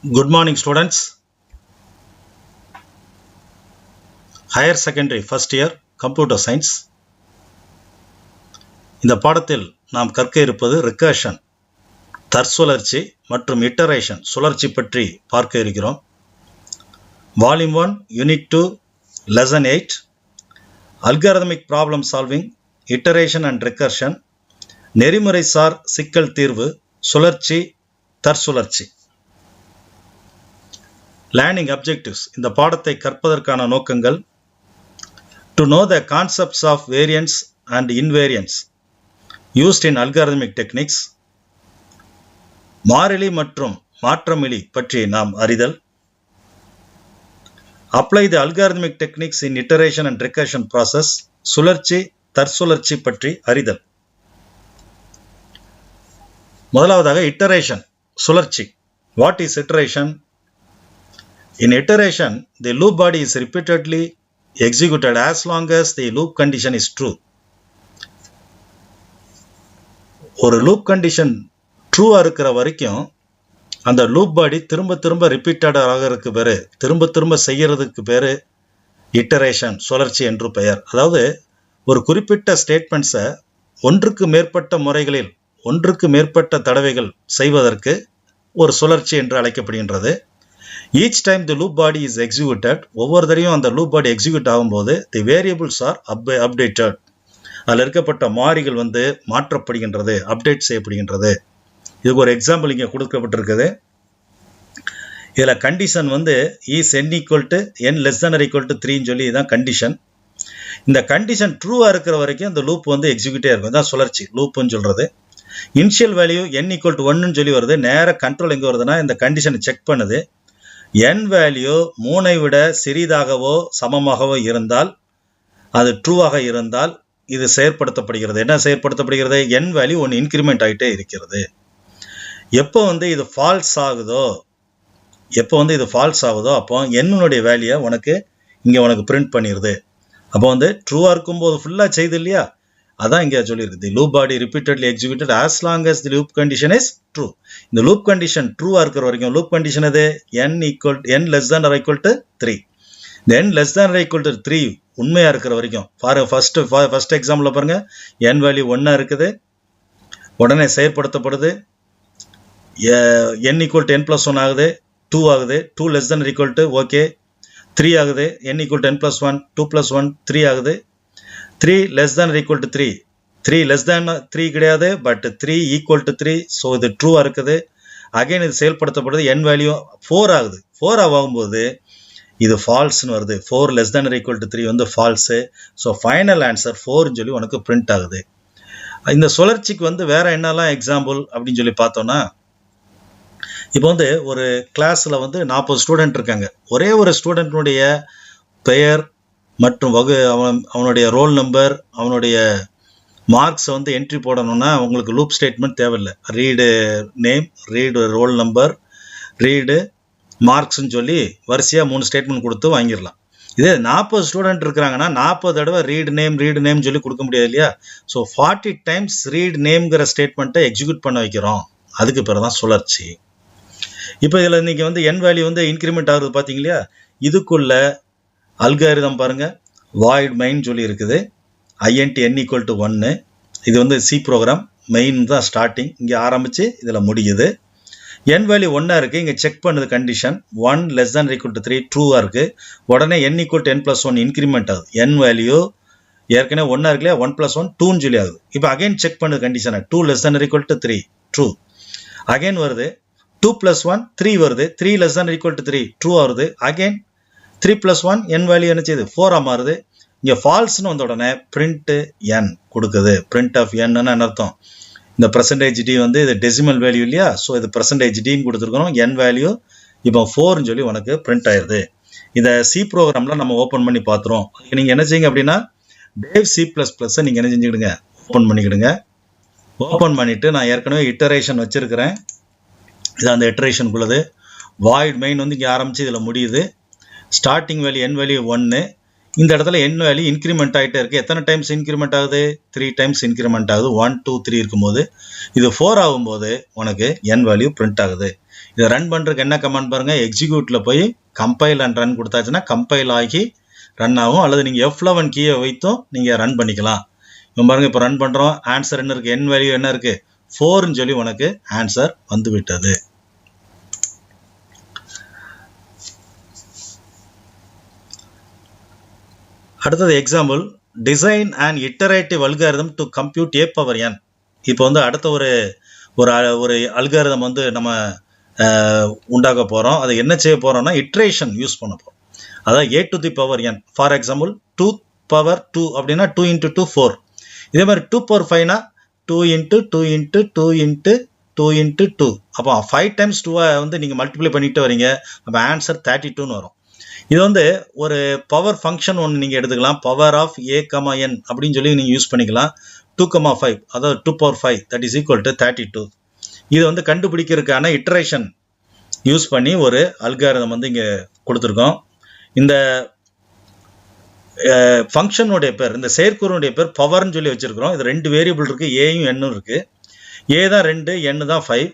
Good morning, students. Higher Secondary First Year Computer Science. இந்த பாடத்தில் நாம் கற்க இருப்பது recursion, தற்சுழற்சி மற்றும் iteration, சுழற்சி பற்றி பார்க்க இருக்கிறோம். Volume 1, Unit 2, Lesson 8, Algorithmic Problem Solving, Iteration and Recursion, நெறிமுறைசார் சிக்கல் தீர்வு, சுழற்சி, தற்சுழற்சி. Learning objectives. இந்த பாடத்தை கற்பதற்கான நோக்கங்கள்: to know the concepts of variance and invariance used in algorithmic techniques, மாறிலி மற்றும் மாற்றமிலி பற்றி நாம் அறிதல், apply the algorithmic techniques in iteration and recursion process, சுழற்சி, தற்சுழற்சி பற்றி அறிதல். முதலாவதாக iteration, சுழற்சி. What is iteration? In iteration, the loop body is repeatedly executed as long as the loop condition is true. ஒரு loop condition true இருக்கிற வரைக்கும் அந்த loop body திரும்ப repeated ஆகிறதுக்கு பேரு, திரும்ப செய்யறதுக்கு பேரு iteration, சுழற்சி என்று பெயர். அதாவது ஒரு குறிப்பிட்ட ஸ்டேட்மெண்ட்ஸை ஒன்றுக்கு மேற்பட்ட முறைகளில், ஒன்றுக்கு மேற்பட்ட தடவைகள் செய்வதற்கு ஒரு சுழற்சி என்று அழைக்கப்படுகின்றது. Each time the loop body is executed, ஒவ்வொரு தடவையும் அந்த loop body execute ஆகும்போது the variables are updated. அதில் இருக்கப்பட்ட மாறிகள் மாற்றப்படுகின்றது, அப்டேட் செய்யப்படுகின்றது. இதுக்கு ஒரு எக்ஸாம்பிள் இங்கே கொடுக்கப்பட்டிருக்குது. இதில் condition is n equal to n less than or equal to 3 சொல்லி இதுதான் கண்டிஷன். இந்த கண்டிஷன் ட்ரூவாக இருக்கிற வரைக்கும் அந்த லூப் எக்ஸிக்யூட்டே இருக்கும். இதுதான் சுழற்சி, லூப்புன்னு சொல்கிறது. Initial value n equal to 1ன்னு சொல்லி வருது. நேராக கண்ட்ரோல் எங்கே வருதுன்னா இந்த கண்டிஷனை செக் பண்ணுது. n வேல்யூ 3ஐ விட சிறிதாகவோ சமமாகவோ இருந்தால், அது ட்ரூவாக இருந்தால் இது செயற்படுத்தப்படுகிறது. என்ன செயற்படுத்தப்படுகிறது? n வேல்யூ 1 இன்க்ரிமெண்ட் ஆகிட்டே இருக்கிறது. எப்போ இது ஃபால்ஸ் ஆகுதோ, அப்போ என்னுடைய வேல்யூ உனக்கு பிரிண்ட் பண்ணிடுது. அப்போ ட்ரூவாக இருக்கும்போது ஃபுல்லாக செய்து இல்லையா, அதான் இங்கே சொல்லியிருக்கு. The loop body repeatedly executed as long as the loop condition is true. இந்த லூப் கண்டிஷன் ட்ரூவாக இருக்கிற வரைக்கும், லூப் கண்டிஷன் எது? n less than or equal to 3. இந்த n less than or equal to 3 உண்மையாக இருக்கிற வரைக்கும், ஃபர்ஸ்ட் எக்ஸாம்பிளில் பாருங்க, n வேல்யூ 1 இருக்குது, உடனே செயற்படுத்தப்படுது. n equal to n plus 1 ஆகுது, 2 ஆகுது, 2 less than or equal to okay, 3 ஆகுது, n equal to n plus 1, 2 plus 1, 3 ஆகுது, 3 less than or equal to 3, 3 less than 3 கிடையாது, பட் 3 equal to 3, ஸோ இது ட்ரூவாக இருக்குது. அகைன் இது செயல்படுத்தப்படுது, n வேல்யூ 4 ஆகுது. 4 ஆகும்போது இது ஃபால்ஸ்னு வருது. 4 less than or equal to 3 false. So final answer 4ன்னு சொல்லி உனக்கு பிரிண்ட் ஆகுது. இந்த சுழற்சிக்கு வேற என்னெல்லாம் எக்ஸாம்பிள் அப்படின்னு சொல்லி பார்த்தோன்னா, இப்போ ஒரு கிளாஸில் 40 ஸ்டூடெண்ட் இருக்காங்க. ஒரே ஒரு ஸ்டூடெண்ட்னுடைய பெயர் மற்றும் அவனுடைய ரோல் நம்பர், அவனுடைய மார்க்ஸை என்ட்ரி போடணும்னா உங்களுக்கு லூப் ஸ்டேட்மெண்ட் தேவையில்லை. Read name, read roll number, read மார்க்ஸ்ன்னு சொல்லி வரிசையாக 3 ஸ்டேட்மெண்ட் கொடுத்து வாங்கிடலாம். இதே 40 ஸ்டூடெண்ட் இருக்கிறாங்கன்னா 40 தடவை ரீடு நேம் சொல்லி கொடுக்க முடியாது இல்லையா. ஸோ 40 டைம்ஸ் ரீட் நேம்ங்கிற ஸ்டேட்மெண்ட்டை எக்ஸிக்யூட் பண்ண வைக்கிறோம். அதுக்கு பிறகு தான் சுழற்சி. இப்போ இதில் இன்னைக்கு n வேல்யூ இன்க்ரிமெண்ட் ஆகுது பார்த்தீங்க இல்லையா. இதுக்குள்ள அல்காரிதம் பாருங்க, வாய்ட் மெயின் சொல்லி இருக்குது. int n equal to 1. இது சி ப்ரோக்ராம், மெயின் தான் ஸ்டார்டிங், இங்கே ஆரம்பித்து இதில் முடியுது. n வேல்யூ 1 இருக்குது, இங்கே செக் பண்ணுது condition 1 less than or equal to 3 ட்ரூவாக இருக்குது. உடனே n equal to n plus 1 increment ஆகுது. n வேல்யூ ஏற்கனவே 1 இருக்கு இல்லையா, 1 plus 1 2ன்னு சொல்லி ஆகுது. இப்போ அகைன் செக் பண்ணுது கண்டிஷனை 2 less than or equal to 3 true. Again வருது 2 plus 1 3 வருது, 3 less than or equal to 3 true வருது. அகைன் 3 plus 1 n வேல்யூ என்ன செய்யுது? 4 மாறுது. இங்கே ஃபால்ஸ்னு வந்த உடனே பிரிண்ட் n கொடுக்குது. பிரிண்ட் ஆஃப் n என்ன அர்த்தம்? இந்த பர்சன்டேஜ் டி இது டெசிமல் வேல்யூ இல்லையா, ஸோ இது பர்சன்டேஜ் டின்னு கொடுத்துருக்கணும். n வேல்யூ இப்போ 4ன்னு சொல்லி உனக்கு பிரிண்ட் ஆயிடுது. இதை சி ப்ரோக்ராமில் நம்ம ஓப்பன் பண்ணி பார்த்துருவோம். நீங்கள் என்ன செய்யுங்க அப்படின்னா, டேவ் C++-ஐ நீங்கள் என்ன செஞ்சுக்கிடுங்க, ஓப்பன் பண்ணிக்கிடுங்க. ஓப்பன் பண்ணிவிட்டு நான் ஏற்கனவே இட்டரேஷன் வச்சுருக்கிறேன். இது அந்த இட்டரேஷனுக்குள்ளது. வாய்ட் மெயின் இங்கே ஆரம்பித்து இதில் முடியுது. ஸ்டார்டிங் வேல்யூ n வேல்யூ 1, இந்த இடத்துல n வேல்யூ இன்க்ரிமெண்ட் ஆகிட்டே இருக்குது. எத்தனை டைம்ஸ் இன்க்ரிமெண்ட் ஆகுது? 3 டைம்ஸ் இன்க்ரிமெண்ட் ஆகுது. 1 2 3 இருக்கும்போது இது 4 ஆகும்போது உனக்கு n வேல்யூ பிரிண்ட் ஆகுது. இதை ரன் பண்ணுறதுக்கு என்ன கமாண்ட் பாருங்கள், எக்ஸிக்யூட்டில் போய் கம்பைல் அண்ட் ரன் கொடுத்தாச்சுன்னா கம்பைல் ஆகி ரன் ஆகும். அல்லது நீங்கள் F11 கீயை வைத்தும் நீங்கள் ரன் பண்ணிக்கலாம். இப்போ பாருங்கள், இப்போ ரன் பண்ணுறோம். ஆன்சர் என்ன இருக்குது? n வேல்யூ என்ன இருக்குது? 4ன்னு சொல்லி உனக்கு ஆன்சர் வந்து விட்டது. அடுத்தது example, design and iterative algorithm to compute a power n. இப்போ வந்து அடுத்த ஒரு அல்காரிதம் வந்து நம்ம உண்டாக்க போகிறோம். அதை என்ன செய்ய போகிறோம்னா இட்ரேஷன் யூஸ் பண்ண போகிறோம். அதாவது a to the power n. For example 2 power 2 அப்படின்னா 2 into 2 4. இதே மாதிரி 2 power 5னா 2 into 2 into 2 into 2 into 2. அப்போ 5 times 2 வந்து நீங்கள் மல்டிப்ளை பண்ணிட்டு வரீங்க. அப்போ ஆன்சர் 32ன்னு வரும். இது வந்து ஒரு பவர் ஃபங்க்ஷன் ஒன்று நீங்கள் எடுத்துக்கலாம். பவர் ஆஃப் a, n அப்படின்னு சொல்லி நீங்கள் யூஸ் பண்ணிக்கலாம். 2,5 அதாவது 2 power 5 that is equal to 32. இது வந்து கண்டுபிடிக்கிறதுக்கான இட்டரேஷன் யூஸ் பண்ணி ஒரு அல்காரிதம் வந்து இங்கே கொடுத்துருக்கோம். இந்த ஃபங்க்ஷனுடைய பேர், இந்த செயற்கூறுடைய பேர் பவர்னு சொல்லி வச்சுருக்கிறோம். இது 2 வேரியபிள் இருக்குது, ஏயும் என்னும் இருக்குது. ஏ தான் 2, n தான் 5.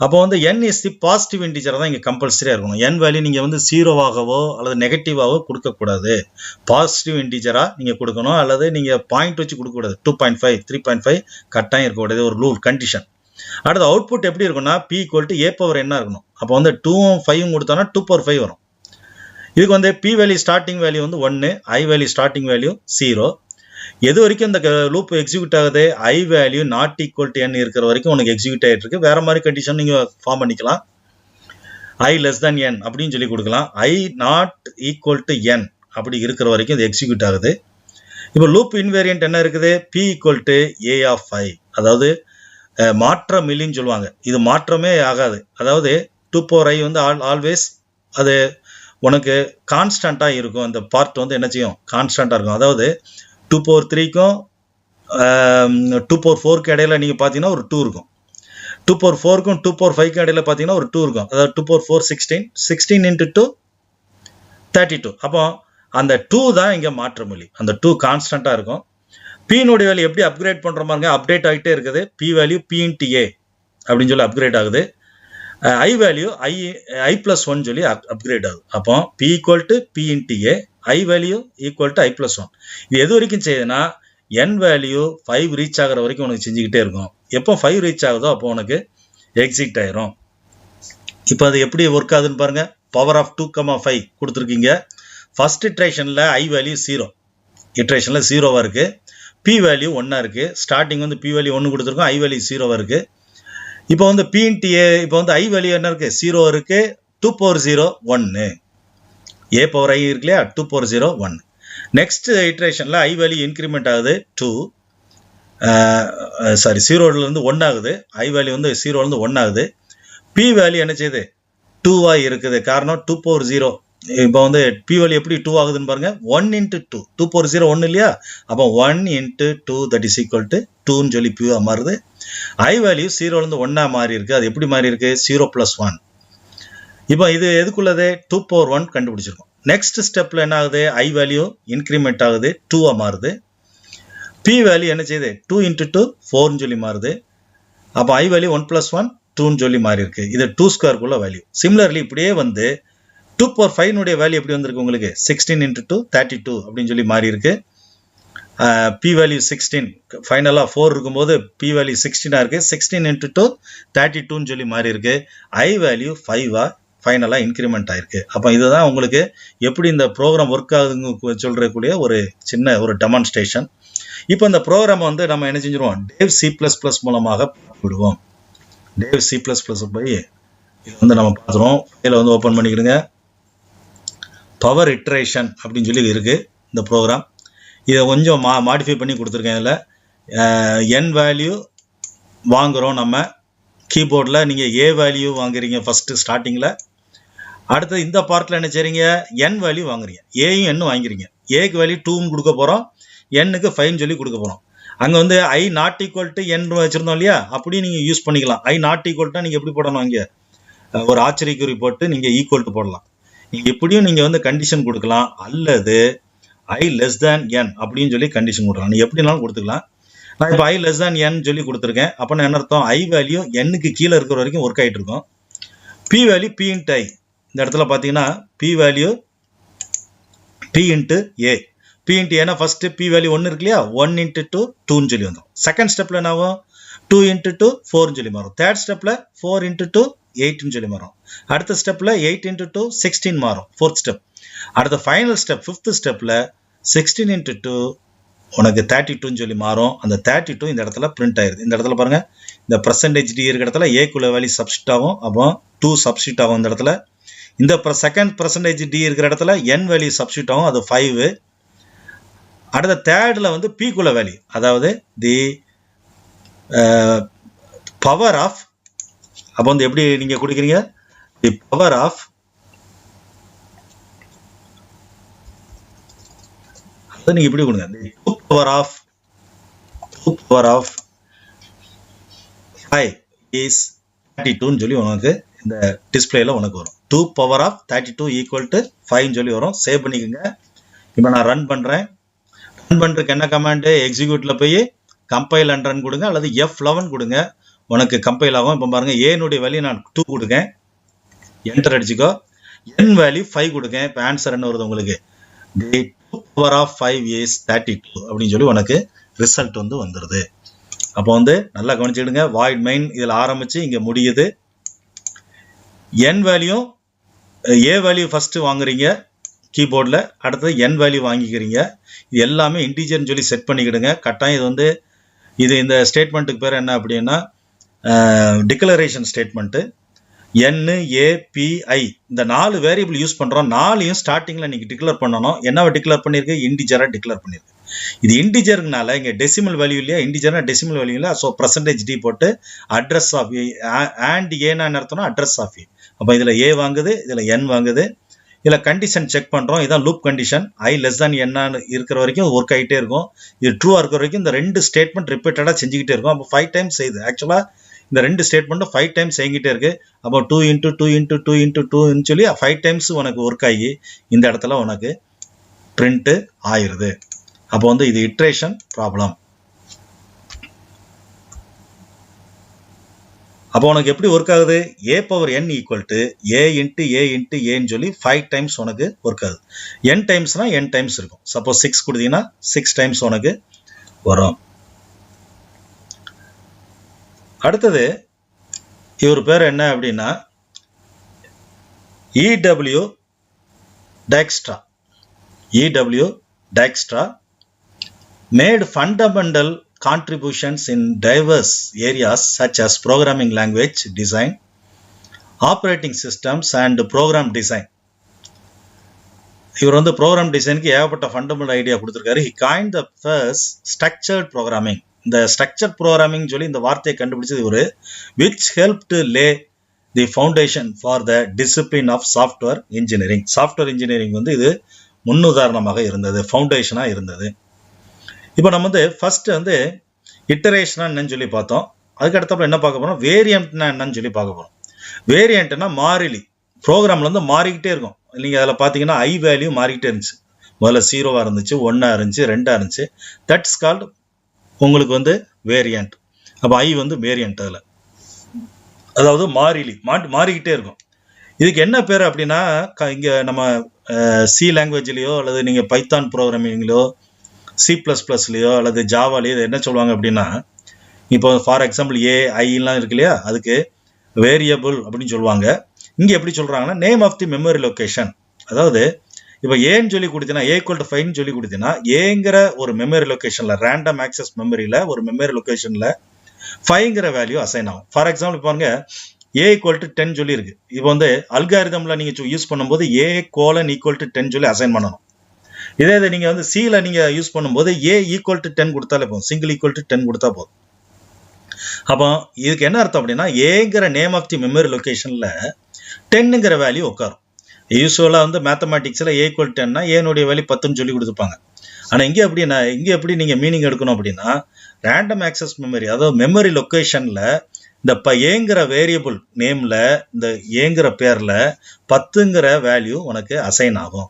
அப்போ வந்து n is the positive integer தான் இங்கே கம்பல்சரியாக இருக்கணும். n வேல்யூ நீங்கள் வந்து 0வாகவோ அல்லது நெகட்டிவாகவோ கொடுக்கக்கூடாது. பாசிட்டிவ் இன்டிஜராக நீங்கள் கொடுக்கணும், அல்லது நீங்கள் பாயிண்ட் வச்சு கொடுக்கக்கூடாது. 2.5 3.5 கட்டாயம் இருக்கக்கூடாது, ஒரு ரூல் கண்டிஷன். அடுத்து அவுட்புட் எப்படி இருக்குன்னா p equal to a power என்ன இருக்கணும். அப்போ வந்து 2ம் 5ம் கொடுத்தோன்னா 2 power 5 வரும். இதுக்கு வந்து p வேல்யூ ஸ்டார்டிங் வேல்யூ வந்து 1, i வேல்யூ ஸ்டார்டிங் வேல்யூ 0. எது வரைக்கும் இந்த லூப் எக்ஸிக்யூட் ஆகுது? i value not equal to n இருக்கிற வரைக்கும் உனக்கு எக்ஸிக்யூட் ஆகிட்டு இருக்கு. வேற மாதிரி கண்டிஷன் நீங்கள் ஃபார்ம் பண்ணிக்கலாம். i லெஸ் தேன் n அப்படின்னு சொல்லி கொடுக்கலாம். i not equal to n அப்படி இருக்கிற வரைக்கும் இது எக்ஸிக்யூட் ஆகுது. இப்போ லூப் இன்வேரியன்ட் என்ன இருக்குது? p equal to a of i, அதாவது மாற்றம் இல்லைன்னு சொல்லுவாங்க. இது மாற்றமே ஆகாது. அதாவது 2 power i வந்து ஆல்வேஸ் அது உனக்கு கான்ஸ்டண்ட்டாக இருக்கும். அந்த பார்ட் வந்து என்ன செய்யும்? கான்ஸ்டண்ட்டாக இருக்கும். அதாவது 2 power 3க்கும் 2 power 4க்கு இடையில நீங்கள் பார்த்தீங்கன்னா ஒரு 2 இருக்கும். 2 power 4க்கும் 2 power 5க்கு இடையில பார்த்தீங்கன்னா ஒரு 2 இருக்கும். அதாவது 2 power 4 16 into 2 32. அப்போ அந்த 2 தான் இங்கே மாற்றமில்லை. அந்த 2 கான்ஸ்டண்ட்டாக இருக்கும். பின்னுடைய வேல்யூ எப்படி அப்கிரேட் பண்ணுற மாதிரி அப்டேட் ஆகிட்டே இருக்குது. p value p into a அப்படின்னு சொல்லி அப்கிரேட் ஆகுது. i வேல்யூ i plus 1 சொல்லி அப்கிரேட் ஆகுது. அப்போ p equal to p into a, i value equal to i plus 1. இது எது வரைக்கும் செய்யுதுன்னா n வேல்யூ 5 ரீச் ஆகிற வரைக்கும் உனக்கு செஞ்சுக்கிட்டே இருக்கும். எப்போ 5 ரீச் ஆகுதோ அப்போ உனக்கு எக்ஸிட் ஆயிரும். இப்போ அது எப்படி ஒர்க் ஆகுதுன்னு பாருங்க. பவர் ஆஃப் 2,5 கொடுத்துருக்கீங்க. ஃபர்ஸ்ட் இட்ரேஷனில் i வேல்யூ 0, இட்ரேஷனில் 0வாக இருக்குது. p வேல்யூ 1 இருக்குது. ஸ்டார்டிங் வந்து p வேல்யூ 1 கொடுத்துருக்கோம், i வேல்யூ 0வாக இருக்குது. இப்போ வந்து p into a, இப்போ வந்து i வேல்யூ என்ன இருக்குது? 0 இருக்குது. 2 power 0 1, a power i இருக்கு இல்லையா? 2 power 0 1. நெக்ஸ்ட் இட்ரேஷனில் i வேல்யூ இன்க்ரிமெண்ட் ஆகுது 2, 0லேருந்து 1 ஆகுது. i வேல்யூ வந்து 0லேருந்து 1 ஆகுது. p வேல்யூ என்ன செய்யுது? 2ஆக இருக்குது. காரணம் 2 power 0. இப்போ வந்து p வேல்யூ எப்படி 2 ஆகுதுன்னு பாருங்க. 1 into 2, 2 power 0 1 இல்லையா? அப்போ 1 into 2 that is equal to 2ன்னு சொல்லி p மாறுது. i வேல்யூ 0லேருந்து 1 மாறி இருக்கு. அது எப்படி மாறி இருக்கு? 0 plus 1. இப்போ இது எதுக்குள்ளது? 2 power 1 கண்டுபிடிச்சிருக்கோம். நெக்ஸ்ட் ஸ்டெப்ல என்ன ஆகுது? i வேல்யூ இன்க்ரிமெண்ட் ஆகுது, 2ஆ மாறுது. p வேல்யூ என்ன செய்யுது? 2 into 2 4ன்னு சொல்லி மாறுது. அப்போ i வேல்யூ 1 plus 1 2ன்னு சொல்லி மாறி இருக்கு. இது 2 ஸ்கொயருக்குள்ள வேல்யூ. சிமிலர்லி இப்படியே வந்து 2 power 5னுடைய வேல்யூ எப்படி வந்திருக்கு உங்களுக்கு? 16 into 2 32 அப்படின்னு சொல்லி மாறி இருக்கு. p வேல்யூ 16, ஃபைனலாக 4 இருக்கும்போது p வேல்யூ 16ஆக இருக்கு. 16 into 2 32ன்னு சொல்லி மாறி இருக்கு. i வேல்யூ 5ஆ ஃபைனலாக இன்க்ரிமெண்ட் ஆயிருக்கு. அப்போ இதுதான் உங்களுக்கு எப்படி இந்த ப்ரோக்ராம் ஒர்க் ஆகுதுன்னு சொல்றக்கூடிய ஒரு சின்ன ஒரு டெமான்ஸ்ட்ரேஷன். இப்போ இந்த ப்ரோக்ராம் வந்து நம்ம என்ன செஞ்சிருவோம்? டேவ் C++ மூலமாக விடுவோம். டேவ் C++ போய் இது வந்து நம்ம பார்த்துருவோம். இதில் வந்து ஓப்பன் பண்ணிக்கிடுங்க. பவர் இட்ரேஷன் அப்படின்னு சொல்லி இருக்குது இந்த ப்ரோக்ராம். இதை கொஞ்சம் மாடிஃபை பண்ணி கொடுத்துருக்கேன். இதில் n வேல்யூ வாங்குகிறோம் நம்ம கீபோர்டில். நீங்கள் a வேல்யூ வாங்குறீங்க ஃபஸ்ட்டு ஸ்டார்டிங்கில். அடுத்தது இந்த பார்ட்டில் என்ன செய்றீங்க? n வேல்யூ வாங்குறீங்க. ஏயும் n வாங்கிறீங்க. ஏக்கு வேல்யூ 2ன்னு கொடுக்க போகிறோம், n-க்கு 5ன்னு சொல்லி கொடுக்க போகிறோம். அங்கே வந்து i not equal to n வச்சுருந்தோம் இல்லையா? அப்படியும் நீங்கள் யூஸ் பண்ணிக்கலாம். i நாட் ஈக்குவல்ட்டா நீங்கள் எப்படி போடணும்? இங்கே ஒரு ஆச்சரியக்குறி போட்டு நீங்கள் ஈக்குவல் டு போடலாம். நீங்கள் எப்படியும் நீங்கள் வந்து கண்டிஷன் கொடுக்கலாம். அல்லது i less than n அப்படின்னு சொல்லி கண்டிஷன் கொடுக்கலாம். நீ எப்படினாலும் கொடுத்துக்கலாம். நான் இப்போ i less than n சொல்லி கொடுத்துருக்கேன். அப்போ என்ன அர்த்தம்? i வேல்யூ n-க்கு கீழே இருக்கிற வரைக்கும் ஒர்க் ஆகிட்டு இருக்கும். p value p into i. இந்த இடத்துல பார்த்தீங்கன்னா p value p into a. p into ஏன்னா ஃபர்ஸ்ட் p வேல்யூ 1 இருக்கு இல்லையா, 1 இன்ட்டு 2 2ன்னு சொல்லி வந்துடும். செகண்ட் ஸ்டெப்பில் என்ன ஆகும்? 2 இன்ட்டு 2 4ன்னு சொல்லி மாறும். தேர்ட் ஸ்டெப்பில் 4 இன்ட்டு 2 8ன்னு சொல்லி மாறும். அடுத்த ஸ்டெப்பில் 8 இன்ட்டு 2 16 மாறும். Fourth step. அடுத்த ஃபைனல் ஸ்டெப் ஃபிஃப்த் ஸ்டெப்பில் 16 இன்ட்டு 2 உனக்கு 32ன்னு சொல்லி மாறும். அந்த 32 இந்த இடத்துல பிரிண்ட் ஆயிருது. இந்த இடத்துல பாருங்க, இந்த பர்சன்டேஜ் டி இருக்கிற இடத்துல ஏக்குள்ள வேல்யூ சப்ஸ்டிட் ஆகும். அப்போ 2 சப்ஸ்டிட் ஆகும் இந்த இடத்துல. இந்த செகண்ட் பர்சன்டேஜ் டி இருக்கிற இடத்துல என் வேல்யூ சப்ஸ்டிட் ஆகும், அது 5. அடுத்த தேர்டில் வந்து பீக்குள்ள வேல்யூ, அதாவது தி பவர் ஆஃப், அப்போ வந்து எப்படி நீங்க கொடுக்குறீங்க? தி பவர் ஆஃப், அதை நீங்க இப்படி கொடுங்க, தி பவர் ஆஃப் 5 இஸ் 32ன்னு சொல்லி உனக்கு இந்த டிஸ்பிளேல உனக்கு வரும். 2 பவர் ஆஃப் 32 ஈக்குவல் டு 5ன்னு சொல்லி வரும். சேவ் பண்ணிக்கோங்க. இப்போ நான் ரன் பண்றேன். ரன் பண்றதுக்கு என்ன கமாண்டு? எக்ஸிக்யூட்ல போய் கம்பைல் அண்ட் ரன் கொடுங்க, அல்லது F11 கொடுங்க, உனக்கு கம்பைல் ஆகும். இப்போ பாருங்க, ஏனுடைய வேல்யூ நான் 2 கொடுங்க, என்டர் அடிச்சுக்கோ. என் வேல்யூ 5 கொடுங்க. இப்போ ஆன்சர் என்ன வருது உங்களுக்கு? தி 2 பவர் ஆஃப் 5 இஸ் 32 அப்படின்னு சொல்லி உனக்கு ரிசல்ட் வந்து வந்துடுது. அப்போ வந்து நல்லா கவனிச்சுடுங்க. வாய்ட் மெயின் இதில் ஆரம்பிச்சு இங்கே முடியுது. என் வேல்யூ ஏ வேல்யூ ஃபர்ஸ்ட் வாங்குறீங்க கீபோர்டில், அடுத்தது என் வேல்யூ வாங்கிக்கிறீங்க. இது எல்லாமே இன்டீஜர்னு சொல்லி செட் பண்ணிக்கிடுங்க. கட்டாயம் இது வந்து இந்த ஸ்டேட்மெண்ட்டுக்கு பேர் என்ன அப்படின்னா டிக்ளரேஷன் ஸ்டேட்மெண்ட்டு. NAPI இந்த 4 வேரியபிள் யூஸ் பண்ணுறோம். 4யும் ஸ்டார்டிங்கில் நீங்கள் டிக்ளேர் பண்ணணும். என்னவை டிக்ளேர் பண்ணியிருக்கு? இன்டிஜராக டிக்ளேர் பண்ணியிருக்கு. இது இன்டிஜருக்குனால இங்கே டெசிமல் வேல்யூ இல்லையா, இன்டிஜர்னா டெசிமல் வேல்யூ இல்லை. ஸோ பர்சன்டேஜ் டி போட்டு அட்ரஸ் ஆஃப் அண்ட் ஏன்னு அர்த்தம்னா அட்ரஸ் ஆஃப் ஏ. அப்போ இதில் ஏ வாங்குது, இதில் என் வாங்குது. இதில் கண்டிஷன் செக் பண்ணுறோம். இதான் loop condition. i less than n இருக்கிற வரைக்கும் ஒர்க் ஆகிட்டே இருக்கும். இது ட்ரூவாக இருக்கிற வரைக்கும் இந்த 2 ஸ்டேட்மெண்ட் ரிப்பீட்டடாக செஞ்சுக்கிட்டே இருக்கும். அப்போ 5 டைம்ஸ் செய்யுது. ஆக்சுவலாக இந்த 2 ஸ்டேட்மெண்ட்டும் 5 டைம்ஸ் செய்கிட்டே இருக்கு. அப்போ 2 இன்ட்டு 2 இன்ட்டு 2 இன்ட்டு 2ன்னு சொல்லி 5 டைம்ஸ் உனக்கு ஒர்க் ஆகி இந்த இடத்துல உனக்கு பிரிண்ட் ஆயிருது. அப்போ வந்து இது இட்ரேஷன் ப்ராப்ளம். அப்போ உனக்கு எப்படி ஒர்க் ஆகுது? a power n equal to a into a into ஏன்னு சொல்லி 5 டைம்ஸ் உனக்கு ஒர்க் ஆகுது. n டைம்ஸ்னா n டைம்ஸ் இருக்கும். சப்போஸ் 6 கொடுத்தீங்கன்னா 6 டைம்ஸ் உனக்கு வரும். அடுத்தது இவர் பேர் என்ன அப்படின்னா EW Dijkstra made fundamental contributions in diverse areas such as programming language design, operating systems and program design. இவர் வந்து ப்ரோக்ராம் டிசைனுக்கு ஏகப்பட்ட ஃபண்டமெண்டல் ஐடியா கொடுத்துருக்காரு. He coined the first structured programming. இந்த ஸ்ட்ரக்சர்ட் ப்ரோக்ராமிங் சொல்லி இந்த வார்த்தையை கண்டுபிடிச்சது இவர், which helped to lay the foundation for the discipline of software engineering. Software engineering வந்து இது முன்னுதாரணமாக இருந்தது, ஃபவுண்டேஷனாக இருந்தது. இப்போ நம்ம வந்து ஃபர்ஸ்ட் வந்து இட்டரேஷனா என்னன்னு சொல்லி பார்த்தோம். அதுக்கு அடுத்தப்ப என்ன பார்க்க போறோம்? வேரியன்ட்னா என்னன்னு சொல்லி பார்க்க போறோம். வேரியன்ட்னா மாறிலி, ப்ரோக்ராம்ல வந்து மாறிக்கிட்டே இருக்கும். நீங்க அதில் பார்த்தீங்கன்னா ஐ வேல்யூ மாறிக்கிட்டே இருந்துச்சு. முதல்ல 0வா இருந்துச்சு, 1ஆ இருந்துச்சு, 2ஆ இருந்துச்சு. தட்ஸ் கால்டு உங்களுக்கு வந்து வேரியன்ட். அப்போ ஐ வந்து வேரியன்ட். அதில் அதாவது மாறிலி மாறிக்கிட்டே இருக்கும். இதுக்கு என்ன பேர் அப்படின்னா இங்கே நம்ம சி லாங்குவேஜ்லேயோ அல்லது நீங்கள் பைத்தான் ப்ரோக்ராமிங்லையோ C++லையோ அல்லது ஜாவாலையோ என்ன சொல்லுவாங்க அப்படின்னா, இப்போ ஃபார் எக்ஸாம்பிள் ஐலாம் இருக்கு இல்லையா, அதுக்கு வேரியபிள் அப்படின்னு சொல்லுவாங்க. இங்கே எப்படி சொல்கிறாங்கன்னா name of the memory location. அதாவது இப்போ ஏன்னு சொல்லி கொடுத்தீங்கன்னா A=5ன்னு சொல்லி கொடுத்தீங்கன்னா ஏங்கிற ஒரு மெமரி லொக்கேஷனில் ரேண்டம் ஆக்சஸ் மெமரியில் ஒரு மெமரி லொக்கேஷனில் 5ங்கிற வேல்யூ அசைன் ஆகும். ஃபார் எக்ஸாம்பிள் பாருங்க A=10 சொல்லி இருக்கு. இப்போ வந்து அல்காரிதமில் நீங்கள் யூஸ் பண்ணும்போது A:10 சொல்லி அசைன் பண்ணணும். இதே இதை நீங்கள் வந்து சியில் நீங்கள் யூஸ் பண்ணும்போது A=10 கொடுத்தாலே போதும், single=10 கொடுத்தா போதும். அப்போ இதுக்கு என்ன அர்த்தம் அப்படின்னா ஏங்கிற நேம் ஆஃப் தி மெமரி லொக்கேஷனில் 10ங்கிற வேல்யூ உட்காரும். யூஸ்வலாக வந்து மேத்தமேட்டிக்ஸில் A=10னா ஏனுடைய வேல்யூ 10ன்னு சொல்லி கொடுத்துப்பாங்க. ஆனால் இங்கே எப்படி நீங்கள் மீனிங் எடுக்கணும் அப்படின்னா ரேண்டம் ஆக்சஸ் மெமரி, அதாவது மெமரி லொக்கேஷனில் இந்த ஏங்கிற வேரியபிள் நேமில் இந்த ஏங்கிற பேரில் 10ங்கிற வேல்யூ உனக்கு அசைன் ஆகும்.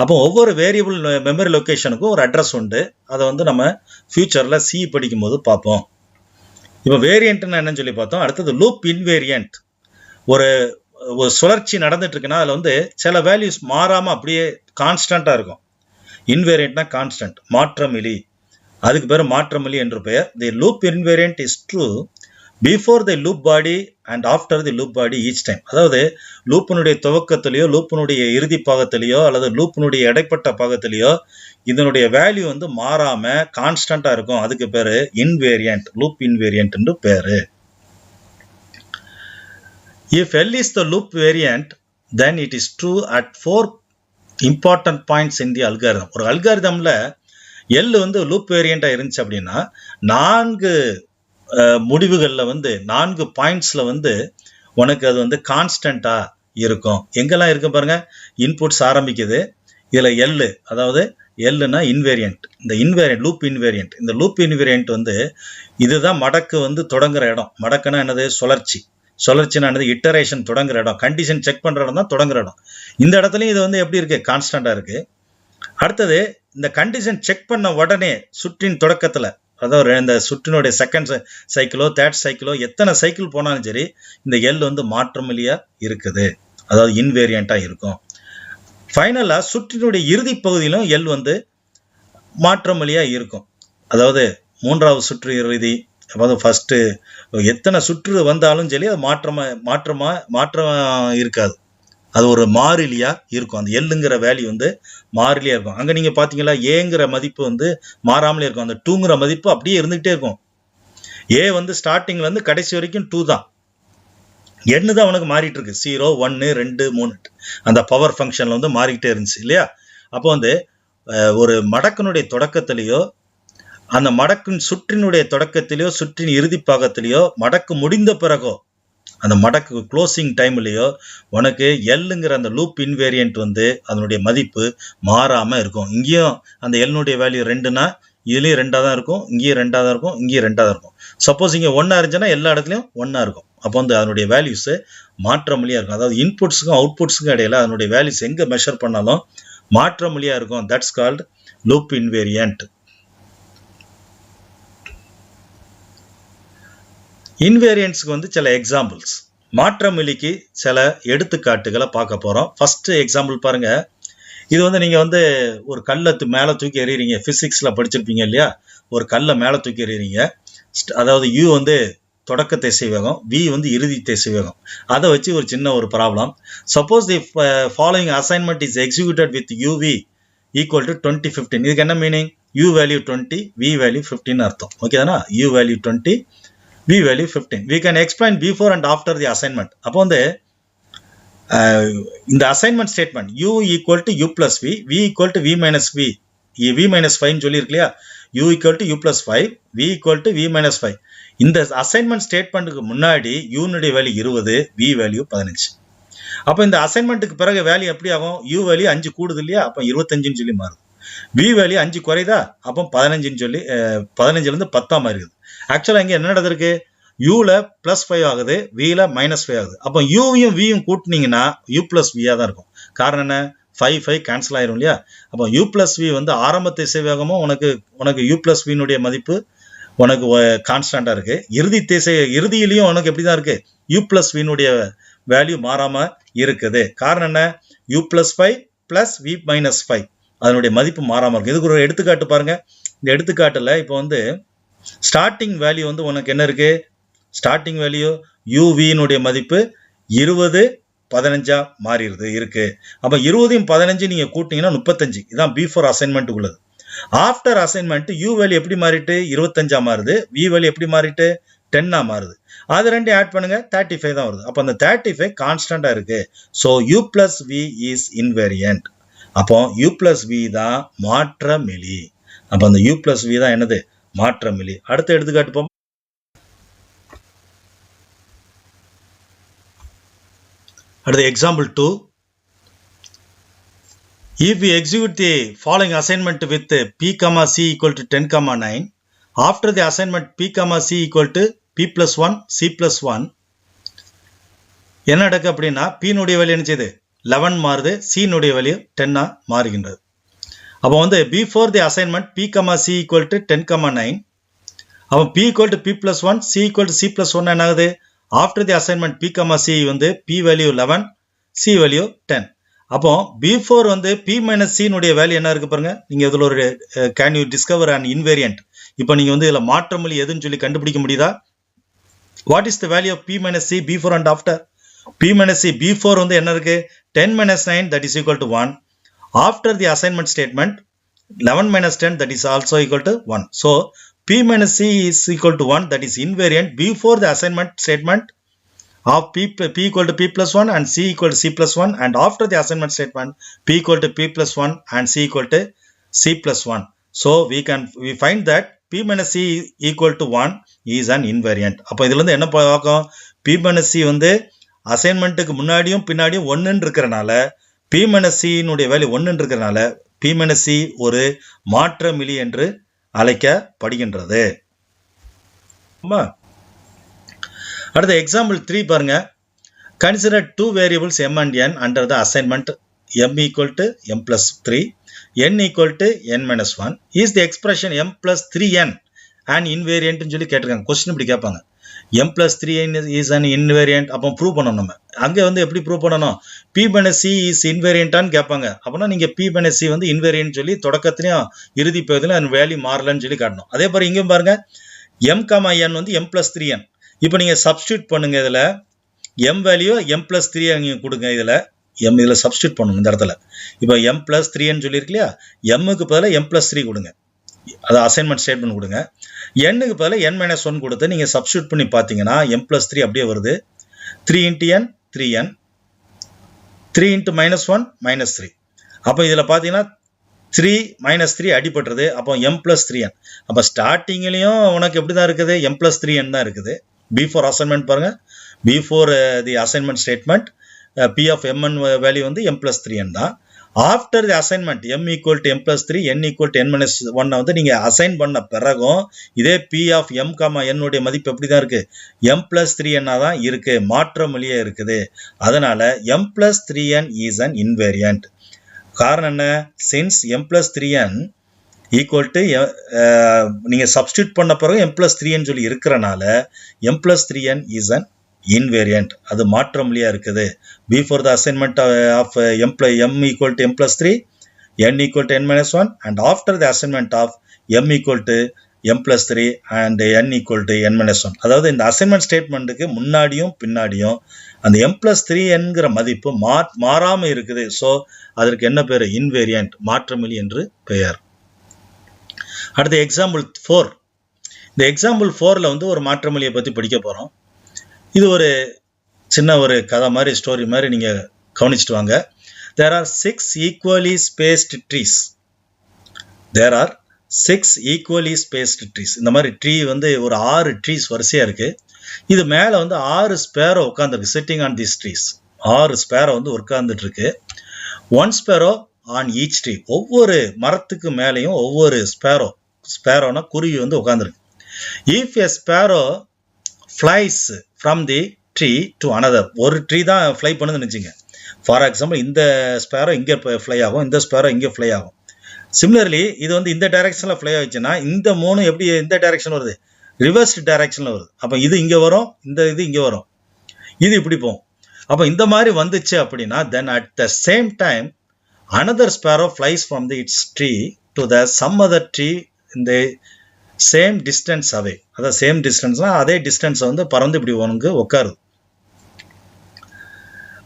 அப்போ ஒவ்வொரு வேரியபிள் மெமரி லொக்கேஷனுக்கும் ஒரு அட்ரஸ் உண்டு. அதை வந்து நம்ம ஃபியூச்சரில் சி படிக்கும் போது பார்ப்போம். இப்போ வேரியண்ட்னு என்னன்னு சொல்லி பார்த்தோம். அடுத்தது லூப் இன்வேரியண்ட். ஒரு சுழற்சி நடந்துட்டு இருக்குன்னா அதில் வந்து சில வேல்யூஸ் மாறாமல் அப்படியே கான்ஸ்டண்ட்டாக இருக்கும். இன்வேரியண்ட்னா கான்ஸ்டன்ட், மாற்றமிலி. அதுக்கு பேர் மாற்றமிலி என்று பெயர். The loop invariant is true before the loop body and after the loop body each time. அதாவது லூப்பினுடைய துவக்கத்திலேயோ லூப்பினுடைய இறுதி பாகத்திலேயோ அல்லது லூப்பினுடைய இடைப்பட்ட பாகத்திலேயோ இதனுடைய வேல்யூ வந்து மாறாம கான்ஸ்டண்டா இருக்கும். அதுக்கு பேரு இன்வேரியண்ட், லூப் இன்வேரியண்ட் என்று பேரு. If L is the loop variant, then it is true at 4 important points in the algorithm. ஒரு அல்காரிதம்ல L வந்து லூப் வேரியண்டா இருந்துச்சு அப்படின்னா 4 முடிவுகளில் வந்து 4 பாயிண்ட்ஸ்ல வந்து உனக்கு அது வந்து கான்ஸ்டண்டா இருக்கும். எங்கெல்லாம் இருக்கு பாருங்க. இன்புட்ஸ் ஆரம்பிக்குது. இதுல L, அதாவது Lனா இன்வேரியண்ட். இந்த இன்வேரியண்ட் லூப் இன்வேரியண்ட். இந்த லூப் இன்வேரியண்ட் வந்து இதுதான் மடக்கு வந்து தொடங்குற இடம். மடக்குனா என்னது? சுழற்சி. சுழற்சினா என்னது? இட்டரேஷன் தொடங்குற இடம். கண்டிஷன் செக் பண்ற இடம் தான் தொடங்குற இடம். இந்த இடத்துலயும் இது வந்து எப்படி இருக்கு? கான்ஸ்டண்டா இருக்கு. அடுத்தது இந்த கண்டிஷன் செக் பண்ண உடனே சுற்றின் தொடக்கத்துல, அதாவது இந்த சுற்றினுடைய செகண்ட் சைக்கிளோ தேர்ட் சைக்கிளோ எத்தனை சைக்கிள் போனாலும் சரி இந்த எல் வந்து மாற்றமில்லையா இருக்குது. அதாவது இன்வேரியண்டா இருக்கும். ஃபைனலா சுற்றினுடைய இறுதி பகுதியிலும் எல் வந்து மாற்றமில்லையா இருக்கும். அதாவது 3வது சுற்று இறுதி, அதாவது ஃபர்ஸ்ட் எத்தனை சுற்று வந்தாலும் சரி அது மாற்றம் இருக்காது. அது ஒரு மாறிலியா இருக்கும். அந்த எல்லுங்கிற வேல்யூ வந்து மாறிலியா இருக்கும். அங்க நீங்க பாத்தீங்களா ஏங்கிற மதிப்பு வந்து மாறாமலே இருக்கும். அந்த 2ங்கிற மதிப்பு அப்படியே இருந்துகிட்டே இருக்கும். ஏ வந்து ஸ்டார்டிங்ல இருந்து கடைசி வரைக்கும் 2 தான். எண்ணு தான் உனக்கு மாறிட்டு இருக்கு. 0, 1, 2, 3 அந்த பவர் ஃபங்க்ஷன்ல வந்து மாறிக்கிட்டே இருந்துச்சு இல்லையா? அப்போ வந்து ஒரு மடக்கனுடைய தொடக்கத்திலேயோ அந்த மடக்கின் சுற்றினுடைய தொடக்கத்திலேயோ சுற்றின் இறுதி பாகத்திலேயோ மடக்கு முடிந்த பிறகோ அந்த மடக்கு க்ளோசிங் டைம்லயோ உனக்கு எல்லுங்கிற அந்த லூப் இன்வேரியண்ட் வந்து அதனுடைய மதிப்பு மாறாம இருக்கும். இங்கேயும் அந்த எல்னுடைய வேல்யூ 2னா இதுலயும் 2ஆ தான் இருக்கும், இங்கேயும் 2ஆ தான் இருக்கும், இங்கேயும் 2ஆ தான் இருக்கும். சப்போஸ் இங்க 1ஆ இருந்துச்சுன்னா எல்லா இடத்துலயும் 1ஆ இருக்கும். அப்போ வந்து அதனுடைய வேல்யூஸ் மாற்றமில்லையா இருக்கும். அதாவது இன்புட்ஸுக்கும் அவுட்புட்ஸுக்கும் இடையில அதனுடைய வேல்யூஸ் எங்க மெஷர் பண்ணாலும் மாற்றமில்லையா இருக்கும். That's called loop invariant. இன்வேரியன்ட்ஸ்க்கு வந்து சில எக்ஸாம்பிள்ஸ், மாற்றமிலிக்கு சில எடுத்துக்காட்டுகளை பார்க்க போறோம். ஃபர்ஸ்ட் எக்ஸாம்பிள் பாருங்க. இது வந்து நீங்க வந்து ஒரு கல்லை மேல தூக்கி எறியறீங்க. பிசிக்ஸ்ல படிச்சிருப்பீங்க இல்லையா? ஒரு கல்லை மேல தூக்கி எறியறீங்க. அதாவது U வந்து தொடக்க திசைவேகம், V வந்து இறுதி திசைவேகம். அதை வச்சு ஒரு சின்ன ஒரு problem. Suppose the following assignment is executed with UV equal to 20, 15. இதுக்கு என்ன meaning? U value 20, V value 15 அர்த்தம். ஓகே தானா? U value 20, V value 15. We can explain before and after the assignment. அப்போ வந்து இந்த assignment statement U equal to U plus V, V equal to V minus V, V minus 5 சொல்லி இருக்கு இல்லையா? U equal to U plus 5, V equal to V minus 5. இந்த assignment ஸ்டேட்மெண்ட்டுக்கு முன்னாடி U னுடைய value 20, V value 15. அப்போ இந்த அசைன்மெண்ட்டுக்கு பிறகு value எப்படி ஆகும்? U வேல்யூ 5 கூடுது இல்லையா? அப்போ 25ன்னு சொல்லி மாறுது. V value 5 குறைதா? அப்போ 15ன்னு சொல்லி 15ல இருந்து 10ஆ மாறிடுது. ஆக்சுவலா இங்க என்ன நடந்திருக்கு? யூல +5 ஆகுது, வில -5 ஆகுது. அப்போ யூவையும் வியும் கூட்டினீங்கன்னா U plus V தான் இருக்கும். காரணம் என்ன? 5 கேன்சல் ஆயிரும் இல்லையா? அப்போ U plus V வந்து ஆரம்ப திசைவேகமும் உனக்கு U plus V னுடைய மதிப்பு உனக்கு கான்ஸ்டண்டா இருக்கு. இறுதியிலையும் உனக்கு எப்படிதான் இருக்கு? U plus V னுடைய வேல்யூ மாறாம இருக்குது. காரணம் என்ன? U plus 5 plus V minus 5 அதனுடைய மதிப்பு மாறாம இருக்கு. இதுக்கு ஒரு எடுத்துக்காட்டு பாருங்க. இந்த எடுத்துக்காட்டுல இப்போ வந்து ஸ்டார்டிங் வேல்யூ வந்து உனக்கு என்ன இருக்கு? ஸ்டார்டிங் வேல்யூ UV னுடைய மதிப்பு 20, 15 மாறிடுது இருக்கு. அப்ப 20யும் 15 நீங்க கூட்டினீங்கன்னா 35. இதான் பிஃபோர் அசைன்மெண்ட் உள்ளது. ஆஃப்டர் அசைன்மெண்ட் U வேல்யூ எப்படி மாறிட்டு 25 மாறுது, V வேல்யூ எப்படி மாறிட்டு 10 மாறுது. அது ரெண்டு ஆட் பண்ணுங்க 35 தான் வருது. அப்ப அந்த 35 கான்ஸ்டண்டா இருக்கு. So U plus V is invariant. அப்போ U plus V தான் மாற்றமிலி. அப்ப அந்த U plus V தான் என்னது? மாற்றமிலி. அடுத்த எடுத்துக்காட்டு போம். அடுத்த example 2. If we execute the following assignment with P, C equal to 10, 9, after the assignment P, C equal to P plus 1, C plus 1, என்ன நடக்கு அப்படின்னா P னுடைய வேல்யூ என்ன செய்யுது? 11 மாறுது, C னுடைய வேல்யூ 10 மாறுகின்றது. அப்போ வந்து before the assignment P, C equal to 10, 9. அப்போ P equal to P plus 1, C equal to C plus 1 என்ன ஆகுது? After the assignment P, C வந்து P value 11, C value 10. அப்போ before வந்து P minus C னுடைய வேல்யூ என்ன இருக்கு பாருங்க. நீங்க இதுல ஒரு can you discover an invariant? இப்போ நீங்க வந்து இதுல மாற்றமொழி எதுன்னு சொல்லி கண்டுபிடிக்க முடியுதா? What is the value of P minus C before and after? P minus C before வந்து என்ன இருக்கு? 10 minus 9 that is equal to 1. After the assignment statement 11 minus 10 that is also equal to 1. So P minus C is equal to 1, that is invariant before the assignment statement of P equal to P plus 1 and C equal to C plus 1, and after the assignment statement P equal to P plus 1 and C equal to C plus 1. So we find that P minus C equal to 1 is an invariant. அப்போ இதுல இருந்து என்ன பார்க்கும்? P minus C வந்து அசைன்மெண்ட்டுக்கு முன்னாடியும் பின்னாடியும் 1 இருக்கிறனால P minus C னுடைய value 1 இருக்கிறனால P minus C ஒரு மாற்றமிலி என்று அழைக்கப்படுகின்றது. அடுத்த எக்ஸாம்பிள் 3 பாருங்க. Consider two variables m and n under the assignment m equal to m plus 3, n equal to n minus 1. Is the expression m plus 3n an invariant ன்னு சொல்லி கேட்டிருக்காங்க. Question இப்படி கேட்பாங்க. m plus 3n is an invariant. அப்போ prove பண்ணணும். நம்ம அங்கே வந்து எப்படி ப்ரூவ் பண்ணணும்? P minus C is invariant-ஆன்னு கேட்பாங்க. அப்போனா நீங்கள் P minus C வந்து invariant சொல்லி தொடக்கத்திலையும் இறுதி பகுதியிலும் அந்த வேல்யூ மாறலன்னு சொல்லி காட்டணும். அதே மாதிரி இங்கேயும் பாருங்க, m, n வந்து m plus 3n. இப்போ நீங்கள் சப்ஸ்டியூட் பண்ணுங்க. இதில் m வேல்யூ m plus 3 அங்கே கொடுங்க. இதில் சப்ஸ்டியூட் பண்ணுங்க இந்த இடத்துல. இப்போ m plus 3n சொல்லியிருக்கு இல்லையா, m-க்கு பதிலாக m plus 3 கொடுங்க. அது அசைன்மெண்ட் ஸ்டேட்மெண்ட் கொடுங்க. n-க்கு பதிலாக n minus 1 கொடுத்து நீங்கள் சப்ஸ்டியூட் பண்ணி பார்த்தீங்கன்னா m plus 3 அப்படியே வருது. 3 into n 3n, 3 into minus 1 minus 3. அப்போ இதில் பார்த்தீங்கன்னா 3 minus 3 அடிபட்டுறது. அப்போ m plus 3n. அப்போ ஸ்டார்டிங்லேயும் உனக்கு எப்படி தான் இருக்குது? m plus 3n தான் இருக்குது. பிஃபோர் அசைன்மெண்ட் பாருங்க, before the assignment statement P of mn value வந்து m plus 3n தான். After the assignment m equal to m plus 3, n equal to n minus 1 வந்து நீங்கள் அசைன் பண்ண பிறகும் இதே P of m, n உடைய மதிப்பு எப்படி தான் இருக்குது? m plus 3n தான் இருக்குது, மாற்றமொழியே இருக்குது. அதனால m plus 3n is an invariant. காரணம் என்ன? since m plus 3n equal to நீங்கள் சப்ஸ்டியூட் பண்ண பிறகு m plus 3n சொல்லி இருக்கிறனால m plus 3n is an invariant. அது மாற்றமொழியா இருக்குது. before the assignment of m equal to m plus 3, n equal to n minus 1, and after the assignment of m equal to m plus 3 and n equal to n minus 1. அதாவது இந்த assignment ஸ்டேட்மெண்ட்டுக்கு முன்னாடியும் பின்னாடியும் அந்த m plus 3ங்கிற மதிப்பு மாறாமல் இருக்குது. So அதற்கு என்ன பேர்? இன்வேரியன்ட், மாற்றமொழி என்று பெயர். அடுத்த எக்ஸாம்பிள் 4. இந்த எக்ஸாம்பிள் 4ல் வந்து ஒரு மாற்றமொழியை பற்றி படிக்க போகிறோம். இது ஒரு சின்ன ஒரு கதை மாதிரி, ஸ்டோரி மாதிரி நீங்கள் கவனிச்சுட்டு வாங்க. There are 6 equally spaced trees. There are 6 equally spaced trees. இந்த மாதிரி ட்ரீ வந்து ஒரு 6 ட்ரீஸ் வரிசையாக இருக்குது. இது மேலே வந்து 6 ஸ்பேரோ உட்காந்துருக்கு. Sitting on this trees. 6 Sparrow வந்து உட்காந்துட்டு இருக்கு. 1 ஸ்பேரோ ஆன் ஈச் ட்ரீ. ஒவ்வொரு மரத்துக்கு மேலேயும் ஒவ்வொரு ஸ்பேரோனா குருவி வந்து உட்காந்துருக்கு. If a Sparrow flies from the tree to another. ஒரு ட்ரீ தான் ஃப்ளை பண்ணுதுன்னு வச்சுங்க. ஃபார் எக்ஸாம்பிள் இந்த ஸ்பேரோ இங்கே ஃப்ளை ஆகும், இந்த ஸ்பேரோ இங்கே ஃப்ளை ஆகும். சிமிலர்லி இது வந்து இந்த டைரக்ஷனில் ஃப்ளை ஆகிடுச்சுன்னா இந்த 3 எப்படி இந்த டைரக்ஷன் வருது? ரிவர்ஸ்ட் டைரக்ஷனில் வருது. அப்போ இது இங்கே வரும், இது இங்கே வரும், இது இப்படி போகும். அப்போ இந்த மாதிரி வந்துச்சு அப்படின்னா then at the same time another sparrow flies from its tree to the some other tree in the same distance away. அதாவது சேம் டிஸ்டன்ஸ்னா அதே டிஸ்டன்ஸ் வந்து பறந்து இப்படி உனக்கு உட்காருது.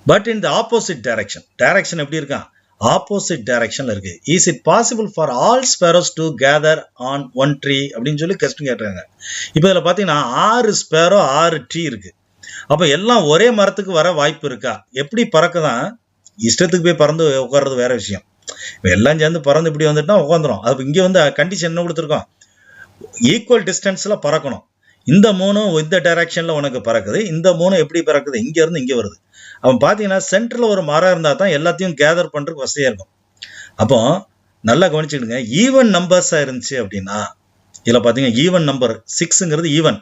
But in the opposite direction எப்படி இருக்கான்? ஆப்போசிட் டைரக்ஷன்ல இருக்கு. Is it possible for all sparrows to gather on one tree அப்படின்னு சொல்லி கொஸ்டின் கேட்டுருக்காங்க. இப்போ இதில் பார்த்தீங்கன்னா 6 ஸ்பேரோ 6 ட்ரீ இருக்கு. அப்போ எல்லாம் ஒரே மரத்துக்கு வர வாய்ப்பு இருக்கா? எப்படி பறக்குதான்? இஷ்டத்துக்கு போய் பறந்து உட்கார்றது வேற விஷயம். இப்போ எல்லாம் சேர்ந்து பறந்து இப்படி வந்துட்டுனா உட்காந்துரும். அது இங்கே வந்து கண்டிஷன் என்ன கொடுத்துருக்கோம்? ஈக்குவல் டிஸ்டன்ஸில் பறக்கணும். இந்த 3 இந்த டைரக்ஷனில் உனக்கு பறக்குது, இந்த 3 எப்படி பறக்குது? இங்கேருந்து இங்கே வருது. அவன் பார்த்தீங்கன்னா சென்டரில் ஒரு மரம் இருந்தால் தான் எல்லாத்தையும் கேதர் பண்ணுறதுக்கு வசதியாக இருக்கும். அப்போ நல்லா கவனிச்சுடுங்க. ஈவன் நம்பர்ஸாக இருந்துச்சு அப்படின்னா இதில் பார்த்தீங்கன்னா ஈவன் நம்பர் 6ங்கிறது ஈவன்.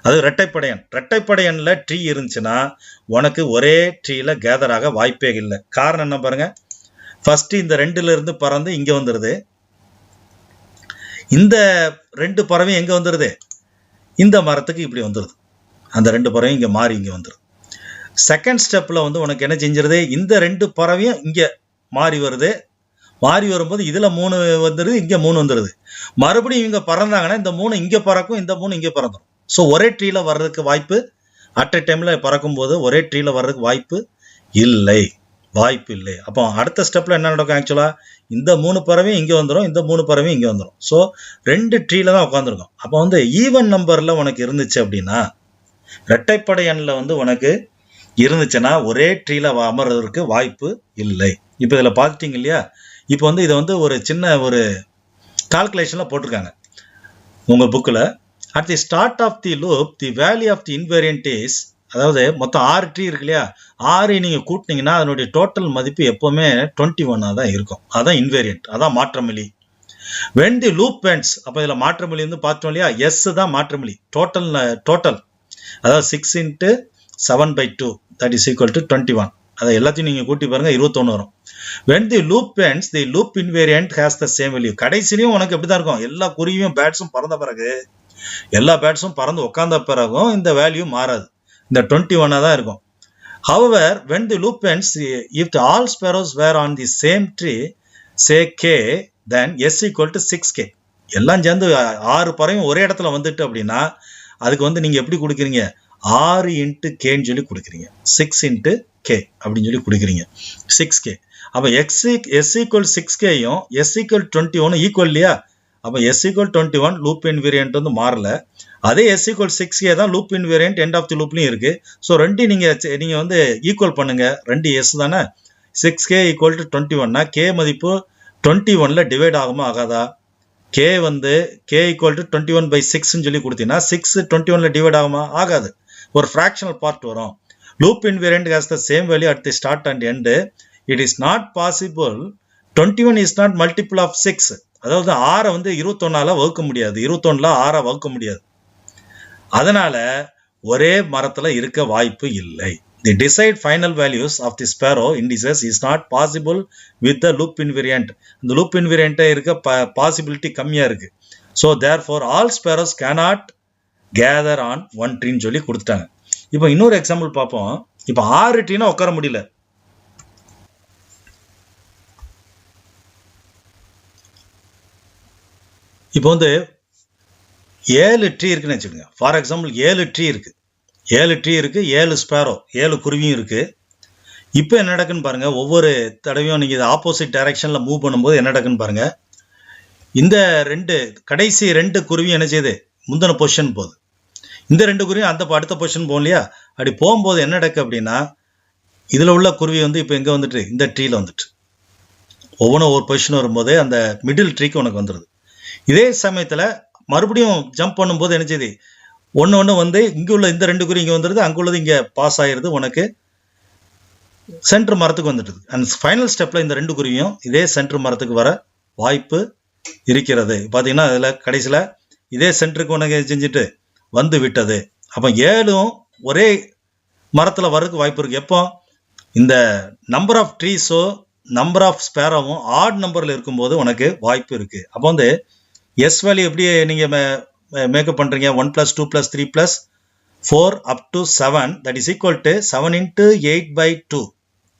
அது ரெட்டைப்படையன்ல ட்ரீ இருந்துச்சுன்னா உனக்கு ஒரே ட்ரீல கேதர் ஆக வாய்ப்பே இல்லை. காரணம் என்ன பாருங்க, ஃபர்ஸ்ட் இந்த 2ல இருந்து பறந்து இங்க வந்துருது, இந்த 2 பறவையும் எங்க வந்துருது, இந்த மரத்துக்கு இப்படி வந்துருது, அந்த 2 பறவையும் இங்க மாறி இங்க வந்துருது. செகண்ட் ஸ்டெப்ல வந்து உனக்கு என்ன செஞ்சிருது, இந்த 2 பறவையும் இங்க மாறி வருது, மாறி வரும்போது இதுல 3 வந்துருது, இங்க 3 வந்துருது. மறுபடியும் இவங்க பறந்தாங்கன்னா இந்த 3 இங்க பறக்கும், இந்த 3 இங்க பறந்துடும். ஸோ ஒரே ட்ரீல வர்றதுக்கு வாய்ப்பு, அட் எ டைம்ல பறக்கும் போது ஒரே ட்ரீல வர்றதுக்கு வாய்ப்பு இல்லை. அப்போ அடுத்த ஸ்டெப்ல என்ன நடக்கும், ஆக்சுவலா இந்த 3 பறவையும் இங்க வந்துடும், இந்த 3 பறவையும் இங்க வந்துடும். ஸோ 2 ட்ரீல தான் உட்காந்துருக்கும். அப்போ வந்து ஈவன் நம்பர்ல உனக்கு இருந்துச்சு அப்படின்னா, இரட்டைப்படை எண்ணில் வந்து உனக்கு இருந்துச்சுன்னா ஒரே ட்ரீல அமர்றதுக்கு வாய்ப்பு இல்லை. இப்போ இதில் பார்த்துட்டீங்க இல்லையா? இப்போ வந்து இதை வந்து ஒரு சின்ன ஒரு கால்குலேஷனில் போட்டிருக்காங்க உங்கள் புக்கில். At the start of the loop the value of the invariant is, அதாவது மொத்தம் 6 ட்ரீ இருக்கு இல்லையா, 6 நீங்கள் கூட்டினீங்கன்னா அதனுடைய டோட்டல் மதிப்பு எப்போவுமே 21 தான் இருக்கும். அதான் இன்வேரியன்ட், அதான் மாற்றமிலி. வென் தி லூப் ends, அப்போ இதில் மாற்றமிலி வந்து பார்த்தோம் இல்லையா, எஸ் தான் மாற்றமிலி. டோட்டல் அதாவது 6 × 7/2 that is equal to 21. அதை எல்லாத்தையும் நீங்கள் கூட்டி பாருங்க, 21 வரும். when the loop ends the loop invariant has the same value. கடைசிலையும் உனக்கு எப்படி தான் இருக்கும், எல்லா குருவியும் பேட்ஸும் பறந்த பிறகு, எல்லா பேட்ஸும் பறந்து உட்கார்ந்த பிறகும் இந்த வேல்யூ மாறாது, இந்த 21 தான் இருக்கும். however when the loop ends, if the all sparrows were on the same tree, say k, then s equal to 6k. எல்லாம் சேர்ந்து 6 பறவையும் ஒரே இடத்துல வந்துட்டு அப்படின்னா அதுக்கு வந்து நீங்க எப்படி கொடுக்குறீங்க, 6 × k சொல்லி கொடுக்குறீங்க, 6 × k அப்படின்னு சொல்லி கொடுக்குறீங்க, 6k. அப்போ s equal 6kயும் s equal 21 equal இல்லையா? அப்போ s equal 21 லூப் இன்வேரியன்ட் வந்து மாறல. அதே s equal 6k தான் loop invariant end of the லூப்லையும் இருக்கு. ஸோ ரெண்டு நீங்க வந்து ஈக்குவல் பண்ணுங்க, ரெண்டு s தானே. 6k ஈக்குவல் டு 21னா k மதிப்பு 21ல டிவைட் ஆகுமா ஆகாதா? k வந்து k ஈக்குவல் டு 21/6 சொல்லி கொடுத்தீங்கன்னா 6 21ல டிவைட் ஆகுமா? ஆகாது, ஒரு ஃப்ராக்ஷனல் பார்ட் வரும். Loop invariant has the same value at the start and end. It is not possible 21 is not multiple of 6. அதாவது 6 வந்து 21ஆல வகுக்க முடியாது, 21ல 6 வகுக்க முடியாது. அதனால ஒரே மரத்துல இருக்க வாய்ப்பு இல்லை. The decide final values of the sparrow indices is not possible with the loop invariant. இந்த loop invariant இருக்க possibility கம்மியா இருக்கு. So therefore all sparrows cannot gather on one tree சொல்லி கொடுத்துட்டாங்க. இப்போ இன்னொரு எக்ஸாம்பிள் பார்ப்போம். இப்போ 6 ட்ரீனா உட்கார முடியல. இப்போ வந்து 7 ட்ரீ இருக்குன்னு வச்சுக்கோங்க. ஃபார் எக்ஸாம்பிள் 7 ட்ரீ இருக்கு, 7 ஸ்பேரோ, 7 குருவியும் இருக்கு. இப்போ என்ன நடக்குன்னு பாருங்க, ஒவ்வொரு தடவையும் நீங்க ஆப்போசிட் டைரக்ஷன்ல மூவ் பண்ணும்போது என்ன நடக்குன்னு பாருங்க. இந்த கடைசி 2 குருவியும் என்ன செய்யுது, முந்தின பொசிஷன் போகுது. இந்த 2 குருவியும் அடுத்த பொசிஷன் போகும் இல்லையா? அப்படி போகும்போது என்ன நடக்கு அப்படின்னா, இதுல உள்ள குருவி வந்து இப்போ எங்க வந்துட்டு, இந்த ட்ரீல வந்துட்டு ஒவ்வொன்றும் ஒரு பொசிஷன் வரும்போது அந்த மிடில் ட்ரீக்கு உனக்கு வந்துடுது. இதே சமயத்துல மறுபடியும் ஜம்ப் பண்ணும்போது என்ன செய்யுது, ஒன்று வந்து இங்கே உள்ள இந்த 2 குருவி இங்கே வந்துடுது, அங்கே உள்ளது இங்கே பாஸ் ஆகிடுது, உனக்கு சென்டர் மரத்துக்கு வந்துடுது. அண்ட் ஃபைனல் ஸ்டெப்பில் இந்த 2 குருவியும் இதே சென்டர் மரத்துக்கு வர வாய்ப்பு இருக்கிறது. பார்த்தீங்கன்னா அதில் கடைசியில் இதே சென்டருக்கு உனக்கு செஞ்சுட்டு வந்து விட்டது. அப்போ 7ம் ஒரே மரத்தில் வர்றதுக்கு வாய்ப்பு இருக்குது. எப்போ இந்த நம்பர் ஆஃப் ட்ரீஸோ நம்பர் ஆஃப் ஸ்பேரோவும் ஆட் நம்பரில் இருக்கும்போது உனக்கு வாய்ப்பு இருக்குது. அப்போ வந்து எஸ் வேல்யூ எப்படி நீங்கள் மேக்கப் பண்ணுறீங்க, 1 + 2 + 3 + 4 up to 7, that is equal to 7 × 8/2,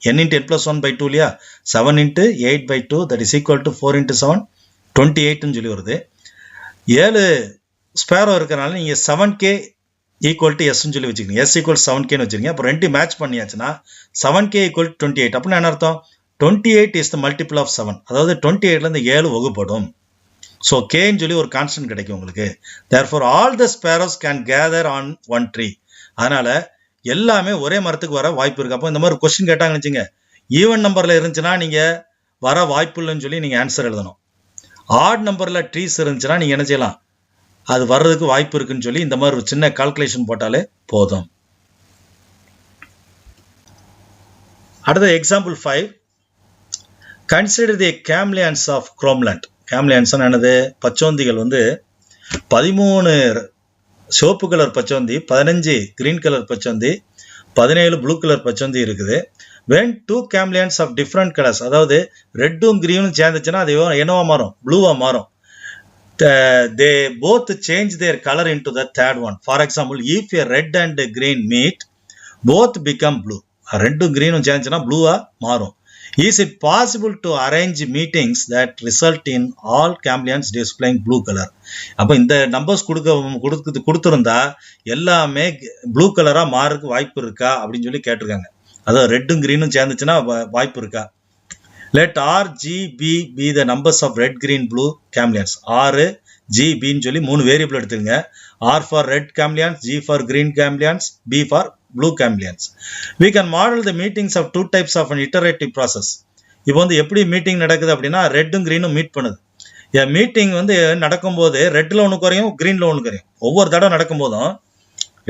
n × n + 1/2 இல்லையா? 7 × 8/2 that is equal to 4 × 7 28ன்னு சொல்லி வருது. 7 ஸ்பேரோ இருக்கிறனால நீங்கள் 7k = s சொல்லி வச்சுக்கீங்க, s = 7kன்னு வச்சுருக்கீங்க. அப்போ 2 மேட்ச் பண்ணியாச்சுன்னா 7k = 28. அப்படின்னா என்ன அர்த்தம், 28 is the multiple of 7, அதாவது 28லேருந்து 7 வகுப்படும். ஸோ கேன்னு சொல்லி ஒரு கான்ஸ்டன்ட் கிடைக்கும் உங்களுக்கு. therefore all the sparrows can gather on one tree. அதனால எல்லாமே ஒரே மரத்துக்கு வர வாய்ப்பு இருக்கு. அப்போ இந்த மாதிரி கொஸ்டின் கேட்டாங்கன்னு வச்சுங்க, ஈவன் நம்பர்ல இருந்துச்சுன்னா நீங்க வர வாய்ப்பு இல்லைன்னு சொல்லி நீங்க ஆன்சர் எழுதணும். ஆட் நம்பர்ல ட்ரீஸ் இருந்துச்சுன்னா நீங்க என்ன செய்யலாம், அது வர்றதுக்கு வாய்ப்பு இருக்குன்னு சொல்லி இந்த மாதிரி ஒரு சின்ன கால்குலேஷன் போட்டாலே போதும். அடுத்த example 5. Consider the chameleons of Chromeland. Chameleons என்னது, பச்சோந்திகள் வந்து 13 சிவப்பு கலர் பச்சோந்தி, 15 கிரீன் கலர் பச்சோந்தி, 17 ப்ளூ கலர் பச்சோந்தி இருக்குது. when two camelions of different colors, அதாவது ரெட்டும் கிரீனும் சேர்ந்துச்சுன்னா அது என்னவா மாறும்? ப்ளூவா மாறும். they both change their color into the third one. For example, if a red and green meet, both become blue. ரெட்டும் கிரீனும் சேர்ந்துச்சுன்னா ப்ளூவா மாறும். Is it possible to arrange meetings that result in all camelions displaying blue color? அப்போ இந்த numbers கொடுத்துருந்தா எல்லாமே blue கலரா மாறதுக்கு வாய்ப்பு இருக்கா அப்படின்னு சொல்லி கேட்டிருக்காங்க. அதாவது ரெட்டும் கிரீனும் சேர்ந்துச்சுன்னா வாய்ப்பு இருக்கா? let R, G, B be the numbers of red, green, blue camelions. R, G, B ன்னு சொல்லி 3 வேரியபிள் எடுத்துங்க. R for red camelions, G for green camelions, B for blue camelions. We can model the meetings of two types of an iterative process. இப்போ வந்து எப்படி meeting நடக்குது அப்படின்னா ரெட்டும் கிரீனும் meet பண்ணுது. Meeting வந்து நடக்கும்போது ரெட்டில் ஒன்று குறையும், கிரீனில் ஒன்று குறையும். ஒவ்வொரு தடவை நடக்கும்போதும்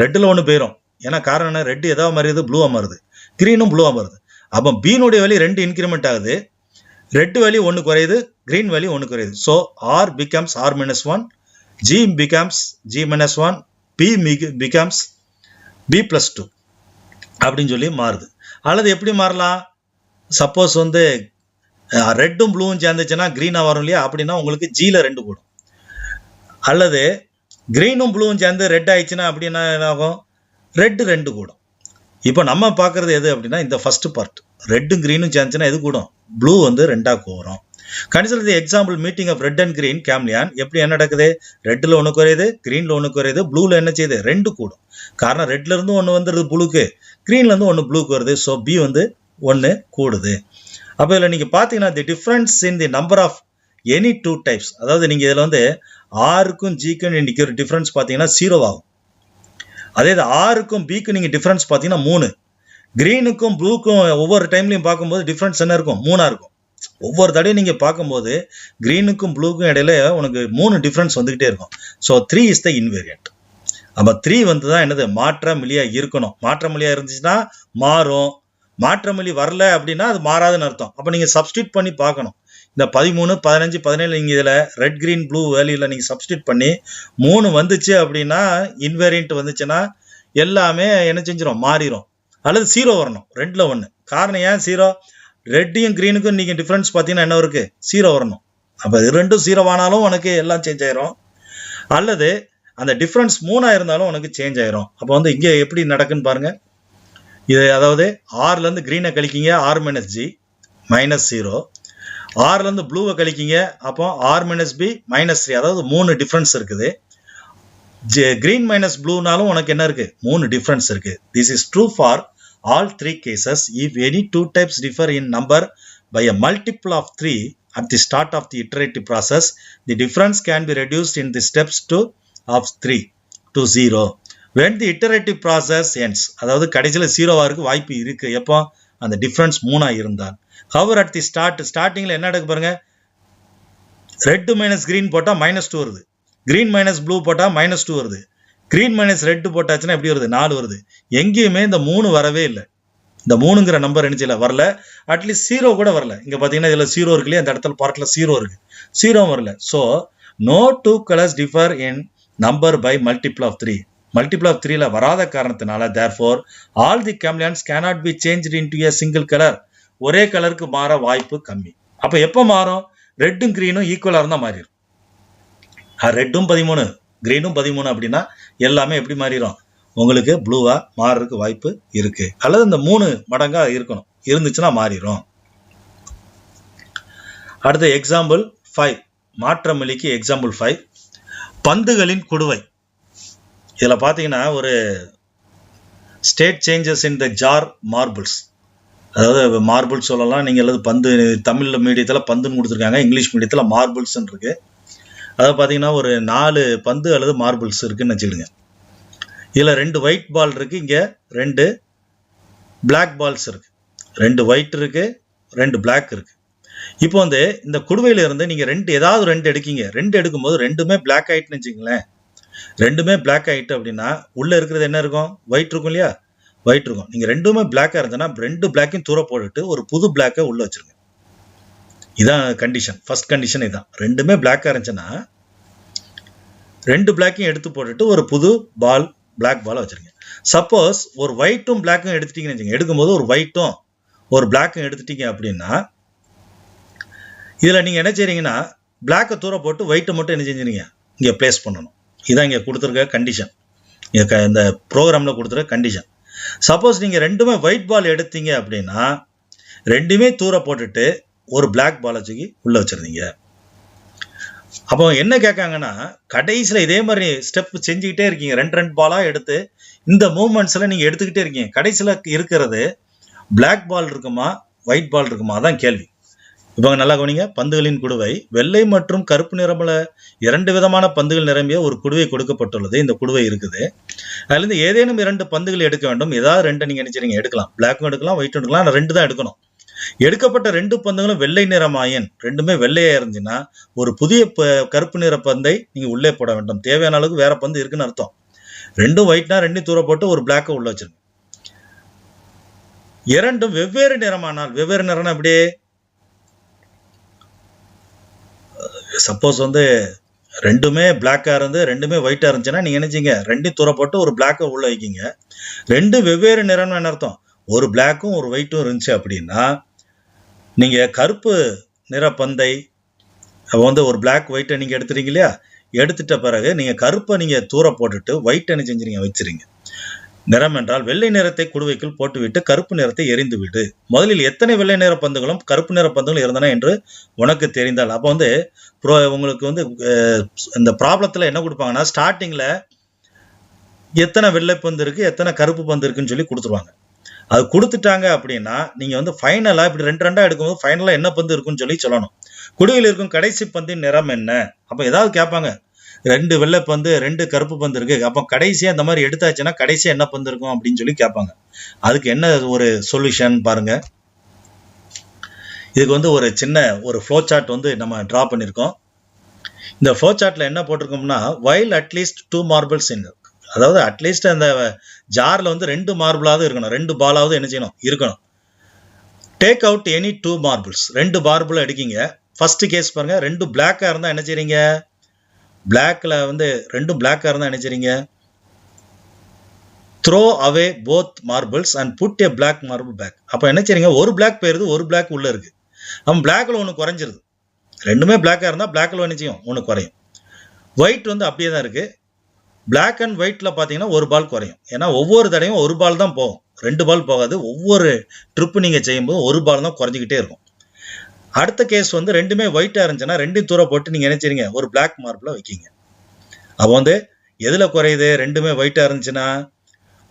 ரெட்டில் ஒன்று போயிடும். ஏன்னா காரணம் என்ன? ரெட்டு எதாவது மாறிடுது, ப்ளூவாக மாறுது, கிரீனும் ப்ளூவாக மாறுது. அப்போ பீனுடைய வேல்யூ 2 இன்க்ரிமெண்ட் ஆகுது, ரெட் வேல்யூ 1 குறையுது, கிரீன் வேல்யூ 1 குறையுது. So R becomes R-1, G becomes G-1, P becomes B+2 அப்படின்னு சொல்லி மாறுது. அல்லது எப்படி மாறலாம்? சப்போஸ் வந்து ரெட்டும் ப்ளூவும் சேர்ந்துச்சுன்னா கிரீனாக வரும் இல்லையா? அப்படின்னா உங்களுக்கு Gல 2 கூடும். அல்லது கிரீனும் ப்ளூவும் சேர்ந்து ரெட் ஆயிடுச்சுன்னா அப்படின்னா என்ன ஆகும்? ரெட் 2 கூடும். இப்போ நம்ம பார்க்கறது எது அப்படின்னா இந்த ஃபர்ஸ்ட் பார்ட். ரெட்டும் கிரீனும் சேர்ந்துச்சுன்னா எது கூடும்? ப்ளூ வந்து 2ஆக வரும். Consider the example meeting of red and green chameleon. எப்படி என்ன நடக்குது? ரெட்டில் 1 குறையுது, கிரீனில் 1 குறையுது, ப்ளூவில் என்ன செய்யுது? 2 கூடும். காரணம் ரெட்ல இருந்து 1 வந்துடுது ப்ளூக்கு, கிரீன்ல இருந்து 1 ப்ளூக்கு வருது. ஸோ பி வந்து 1 கூடுது. அப்போ இதில் நீங்கள் பார்த்தீங்கன்னா the difference in the number of any 2 types, அதாவது நீங்கள் இதில் வந்து ஆருக்கும் ஜிக்கும் இன்னைக்கு ஒரு டிஃப்ரென்ஸ் பார்த்தீங்கன்னா 0 ஆகும். அதே இது ஆருக்கும் பிக்கும் நீங்கள் டிஃப்ரென்ஸ் பார்த்தீங்கன்னா 3, கிரீனுக்கும் ப்ளூக்கும் ஒவ்வொரு டைம்லையும் பார்க்கும்போது டிஃப்ரென்ஸ் என்ன இருக்கும்? 3ஆக இருக்கும். ஒவ்வொரு தடையும் நீங்கள் பார்க்கும்போது கிரீனுக்கும் ப்ளூக்கும் இடையில உனக்கு 3 டிஃப்ரென்ஸ் வந்துகிட்டே இருக்கும். So 3 is the invariant. அப்போ 3 வந்து தான் என்னது? மாற்றமிலியாக இருக்கணும். மாற்றமிலியாக இருந்துச்சுன்னா மாறும், மாற்றமிலி வரல அப்படின்னா அது மாறாதுன்னு அர்த்தம். அப்போ நீங்கள் சப்ஸ்டியூட் பண்ணி பார்க்கணும். இந்த 13, 15, 17 நீங்கள் இதில் ரெட், கிரீன், ப்ளூ வேல்யூவில் நீங்கள் சப்ஸ்டியூட் பண்ணி 3 வந்துச்சு அப்படின்னா இன்வேரியன்ட் வந்துச்சுன்னா எல்லாமே என்ன செஞ்சிடும்? மாறிடும். அல்லது 0 வரணும், 2ல் 1. காரணம் ஏன் 0? ரெட்டையும் கிரீனுக்கும் நீங்கள் டிஃப்ரென்ஸ் பார்த்தீங்கன்னா என்ன இருக்கு? 0 வரணும். அப்போ இது ரெண்டும் 0 ஆனாலும் உனக்கு எல்லாம் சேஞ்ச் ஆயிரும். அல்லது அந்த டிஃப்ரென்ஸ் 3ஆக இருந்தாலும் உனக்கு சேஞ்ச் ஆயிரும். அப்போ வந்து இங்கே எப்படி நடக்குன்னு பாருங்க. இது அதாவது ஆர்லேருந்து கிரீனை கழிக்கிங்க, R-G -0. ஆர்லேருந்து ப்ளூவை கழிக்கிங்க, அப்போ R-B -3. அதாவது 3 டிஃப்ரென்ஸ் இருக்குது. கிரீன் மைனஸ் ப்ளூனாலும் உனக்கு என்ன இருக்கு? 3 டிஃப்ரென்ஸ் இருக்கு. This is true for all 3 cases. If any 2 types differ in number by a multiple of 3 at the start of the iterative process, the difference can be reduced in the steps of 3 to 0. When the iterative process ends, அதாவது கடைசியில் 0 ஆகிறதுக்கு வாய்ப்பு இருக்கு. எப்போ? அந்த difference 3ஆ இருந்தால். However, at the ஸ்டார்டிங்கில் என்ன நடக்கு பாருங்க, ரெட் மைனஸ் கிரீன் போட்டால் -2 வருது, கிரீன் மைனஸ் ப்ளூ போட்டால் -2 வருது, கிரீன் மைனஸ் ரெட் போட்டாச்சுன்னா எப்படி வருது? 4 வருது. எங்கேயுமே இந்த 3 வரவே இல்லை. இந்த 3ங்கிற நம்பர் என்ன வரல. அட்லீஸ்ட் 0 கூட வரல. இங்கே பார்த்தீங்கன்னா இதில் 0 இருக்கு இல்லையா? அந்த இடத்துல பார்ட்டில் 0 இருக்கு, 0 வரல. So no 2 colors differ in number by multiple of 3. Multiple of 3ல வராத காரணத்தினால therefore all the chameleons cannot be changed into a single color. ஒரே கலருக்கு மாற வாய்ப்பு கம்மி. அப்போ எப்போ மாறும்? ரெட்டும் கிரீனும் ஈக்குவலாக இருந்தால் மாறிடும். ரெட்டும் 13, கிரீனும் 13 அப்படின்னா எல்லாமே எப்படி மாறிடும்? உங்களுக்கு ப்ளூவா மாறுறதுக்கு வாய்ப்பு இருக்கு. அல்லது இந்த 3 மடங்கா இருக்கணும், இருந்துச்சுன்னா மாறிடும். அடுத்த எக்ஸாம்பிள் 5, மாற்றமிலிக்கு எக்ஸாம்பிள் 5, பந்துகளின் குடுவை. இதில் பார்த்தீங்கன்னா ஒரு state changes in the jar marbles, அதாவது மார்பிள்ஸ் சொல்லலாம் நீங்கள். அல்லது பந்து, தமிழ் மீடியத்தில் பந்துன்னு கொடுத்துருக்காங்க, இங்கிலீஷ் மீடியத்தில் மார்பிள்ஸ்ன்னு இருக்கு. அதாவது பார்த்தீங்கன்னா ஒரு 4 பந்து அல்லது மார்பிள்ஸ் இருக்குன்னு வச்சுக்கிடுங்க. இதில் 2 ஒயிட் பால் இருக்குது, இங்கே 2 பிளாக் பால்ஸ் இருக்குது. 2 ஒயிட் இருக்குது, 2 பிளாக் இருக்குது. இப்போ வந்து இந்த குடுவையில இருந்து நீங்கள் ஏதாவது 2 எடுக்கீங்க. 2 எடுக்கும்போது ரெண்டுமே பிளாக் ஆகிட்டுன்னு வச்சுங்களேன். ரெண்டுமே பிளாக் ஆகிட்டு அப்படின்னா உள்ளே இருக்கிறது என்ன இருக்கும்? ஒயிட் இருக்கும் இல்லையா? ஒயிட் இருக்கும். நீங்கள் ரெண்டுமே பிளாக்காக இருந்ததுன்னா 2 பிளாக்கையும் தூர போட்டுட்டு ஒரு புது பிளாக்கை உள்ளே வச்சுருங்க. இதான் கண்டிஷன், ஃபர்ஸ்ட் கண்டிஷன் இதான். ரெண்டுமே பிளாக்காக இருந்துச்சுன்னா 2 பிளாக்கையும் எடுத்து போட்டுட்டு ஒரு புது பால் பிளாக் பாலை வச்சிருங்க. சப்போஸ் ஒரு ஒயிட்டும் பிளாக்கும் எடுத்துட்டீங்கன்னு வச்சுங்க, எடுக்கும்போது ஒரு ஒயிட்டும் ஒரு பிளாக்கும் எடுத்துட்டீங்க அப்படின்னா இதில் நீங்கள் என்ன செய்றீங்கன்னா பிளாக்கை தூர போட்டு ஒயிட்டை மட்டும் என்ன செஞ்சுறீங்க இங்கே பிளேஸ் பண்ணணும். இதான் இங்கே கொடுத்துருக்க கண்டிஷன், இந்த ப்ரோக்ராமில் கொடுத்துருக்க கண்டிஷன். சப்போஸ் நீங்கள் ரெண்டுமே ஒயிட் பால் எடுத்தீங்க அப்படின்னா ரெண்டுமே தூர போட்டுட்டு ஒரு பிளாக் பாலை தூக்கி உள்ளே வச்சிருந்தீங்க. அப்போ என்ன கேட்காங்கன்னா கடைசியில் இதே மாதிரி ஸ்டெப் செஞ்சுக்கிட்டே இருக்கீங்க, 2 பாலாக எடுத்து இந்த மூவ்மெண்ட்ஸில் நீங்கள் எடுத்துக்கிட்டே இருக்கீங்க. கடைசியில் இருக்கிறது பிளாக் பால் இருக்குமா ஒயிட் பால் இருக்குமா, அதான் கேள்வி. இப்போ நல்லா கவனிங்க. பந்துகளின் குடுவை வெள்ளை மற்றும் கருப்பு நிறமுள்ள 2 விதமான பந்துகள் நிரம்பிய ஒரு குடுவை கொடுக்கப்பட்டுள்ளது. இந்த குடுவை இருக்குது. அதுலேருந்து ஏதேனும் 2 பந்துகள் எடுக்க வேண்டும். ஏதாவது 2 நீங்கள் நினைச்சிருங்க எடுக்கலாம், பிளாக்கும் எடுக்கலாம் ஒயிட்டும் எடுக்கலாம், ஆனால் 2 தான் எடுக்கணும். எடுக்கப்பட்ட 2 பந்துகளும் வெள்ளை நிறமாயின் ரெண்டுமே வெள்ளையா இருந்துச்சுன்னா ஒரு புதிய கருப்பு நிற பந்தை நீங்க உள்ளே போட வேண்டும். தேவையான அளவுக்கு வேற பந்து இருக்குன்னு அர்த்தம். 2 ஒயிட்னா 2 தூர போட்டு ஒரு பிளாக்கை உள்ள வச்சிருங்க. 2 வெவ்வேறு நிறமானால், வெவ்வேறு நிறம்னா அப்படியே சப்போஸ் ரெண்டுமே பிளாக்கா இருந்து ரெண்டுமே ஒயிட்டா இருந்துச்சுன்னா நீங்க நினைச்சீங்க 2 தூர போட்டு ஒரு பிளாக்கை உள்ள வைக்கிங்க. 2 வெவ்வேறு நிறம்னு என்ன அர்த்தம், ஒரு பிளாக்கும் ஒரு ஒயிட்டும் இருந்துச்சு அப்படின்னா நீங்க கருப்பு நிற பந்தை ஒரு பிளாக் ஒயிட்டை நீங்க எடுத்துறீங்க இல்லையா, எடுத்துட்ட பிறகு நீங்க கருப்பை நீங்க தூர போட்டுட்டு ஒயிட் என்ன செஞ்சுறீங்க வச்சிருங்க. நிறம் என்றால் வெள்ளை நிறத்தை குடுவைக்குள் போட்டுவிட்டு கருப்பு நிறத்தை எரிந்து விடு. முதலில் எத்தனை வெள்ளை நிற பந்துகளும் கருப்பு நிற பந்துகளும் இருந்தன என்று உனக்கு தெரிந்தால், அப்போ உங்களுக்கு இந்த ப்ராப்ளத்துல என்ன கொடுப்பாங்கன்னா ஸ்டார்டிங்ல எத்தனை வெள்ளை பந்து இருக்கு எத்தனை கருப்பு பந்து இருக்குன்னு சொல்லி கொடுத்துருவாங்க. அது கொடுத்துட்டாங்க அப்படின்னா நீங்க ஃபைனலா இப்படி 2 எடுக்கும்போது ஃபைனலா என்ன பந்து இருக்குன்னு சொல்லி சொல்லணும். குடுவையில் இருக்கும் கடைசி பந்தின் நிறம் என்ன. அப்ப ஏதாவது கேட்பாங்க, 2 வெள்ளை பந்து 2 கருப்பு பந்து இருக்கு, அப்ப கடைசியா இந்த மாதிரி எடுத்தாச்சுன்னா கடைசியா என்ன பந்து இருக்கும் அப்படின்னு சொல்லி கேட்பாங்க. அதுக்கு என்ன ஒரு சொல்யூஷன் பாருங்க. இதுக்கு ஒரு சின்ன ஒரு ஃப்ளோ சார்ட் நம்ம டிரா பண்ணிருக்கோம். இந்த ஃப்ளோ சார்ட்ல என்ன போட்டிருக்கோம்னா while at least 2 marbles in, அதாவது அட்லீஸ்ட் அந்த ஜார்ல 2 மார்பிளாவது இருக்கணும், 2 பாலாவது என்ன செய்யணும் இருக்கணும். Take out any 2 marbles, 2 marble எடுக்கீங்க. ஃபர்ஸ்ட் கேஸ் பாருங்க, 2 பிளாக்கா இருந்தா என்ன செய்றீங்க, பிளாக்ல 2 பிளாக்கா இருந்தா என்ன செய்றீங்க, throw away both marbles and put a black marble back. அப்ப என்ன செய்றீங்க, ஒரு பிளாக் போயிருது, ஒரு பிளாக் உள்ள இருக்கு. நம்ம பிளாக்ல ஒன்று குறைஞ்சிருது. ரெண்டுமே பிளாக்கா இருந்தா பிளாக்ல என்ன செய்யும், ஒன்று குறையும். ஒயிட் அப்படியே தான் இருக்கு. பிளாக் அண்ட் ஒயிட்ல பாத்தீங்கன்னா ஒரு பால் குறையும். ஏன்னா ஒவ்வொரு தடையும் ஒரு பால் தான் போகும், 2 பால் போகாது. ஒவ்வொரு ட்ரிப் நீங்க செய்யும்போது ஒரு பால் தான் குறைஞ்சிக்கிட்டே இருக்கும். அடுத்த கேஸ் ரெண்டுமே ஒயிட்டா இருந்துச்சுன்னா 2 தூர போட்டு நீங்க என்ன செய்றீங்க, ஒரு பிளாக் மார்பிள வைக்கீங்க. அப்போ எதுல குறையுது, ரெண்டுமே ஒயிட்டா இருந்துச்சுன்னா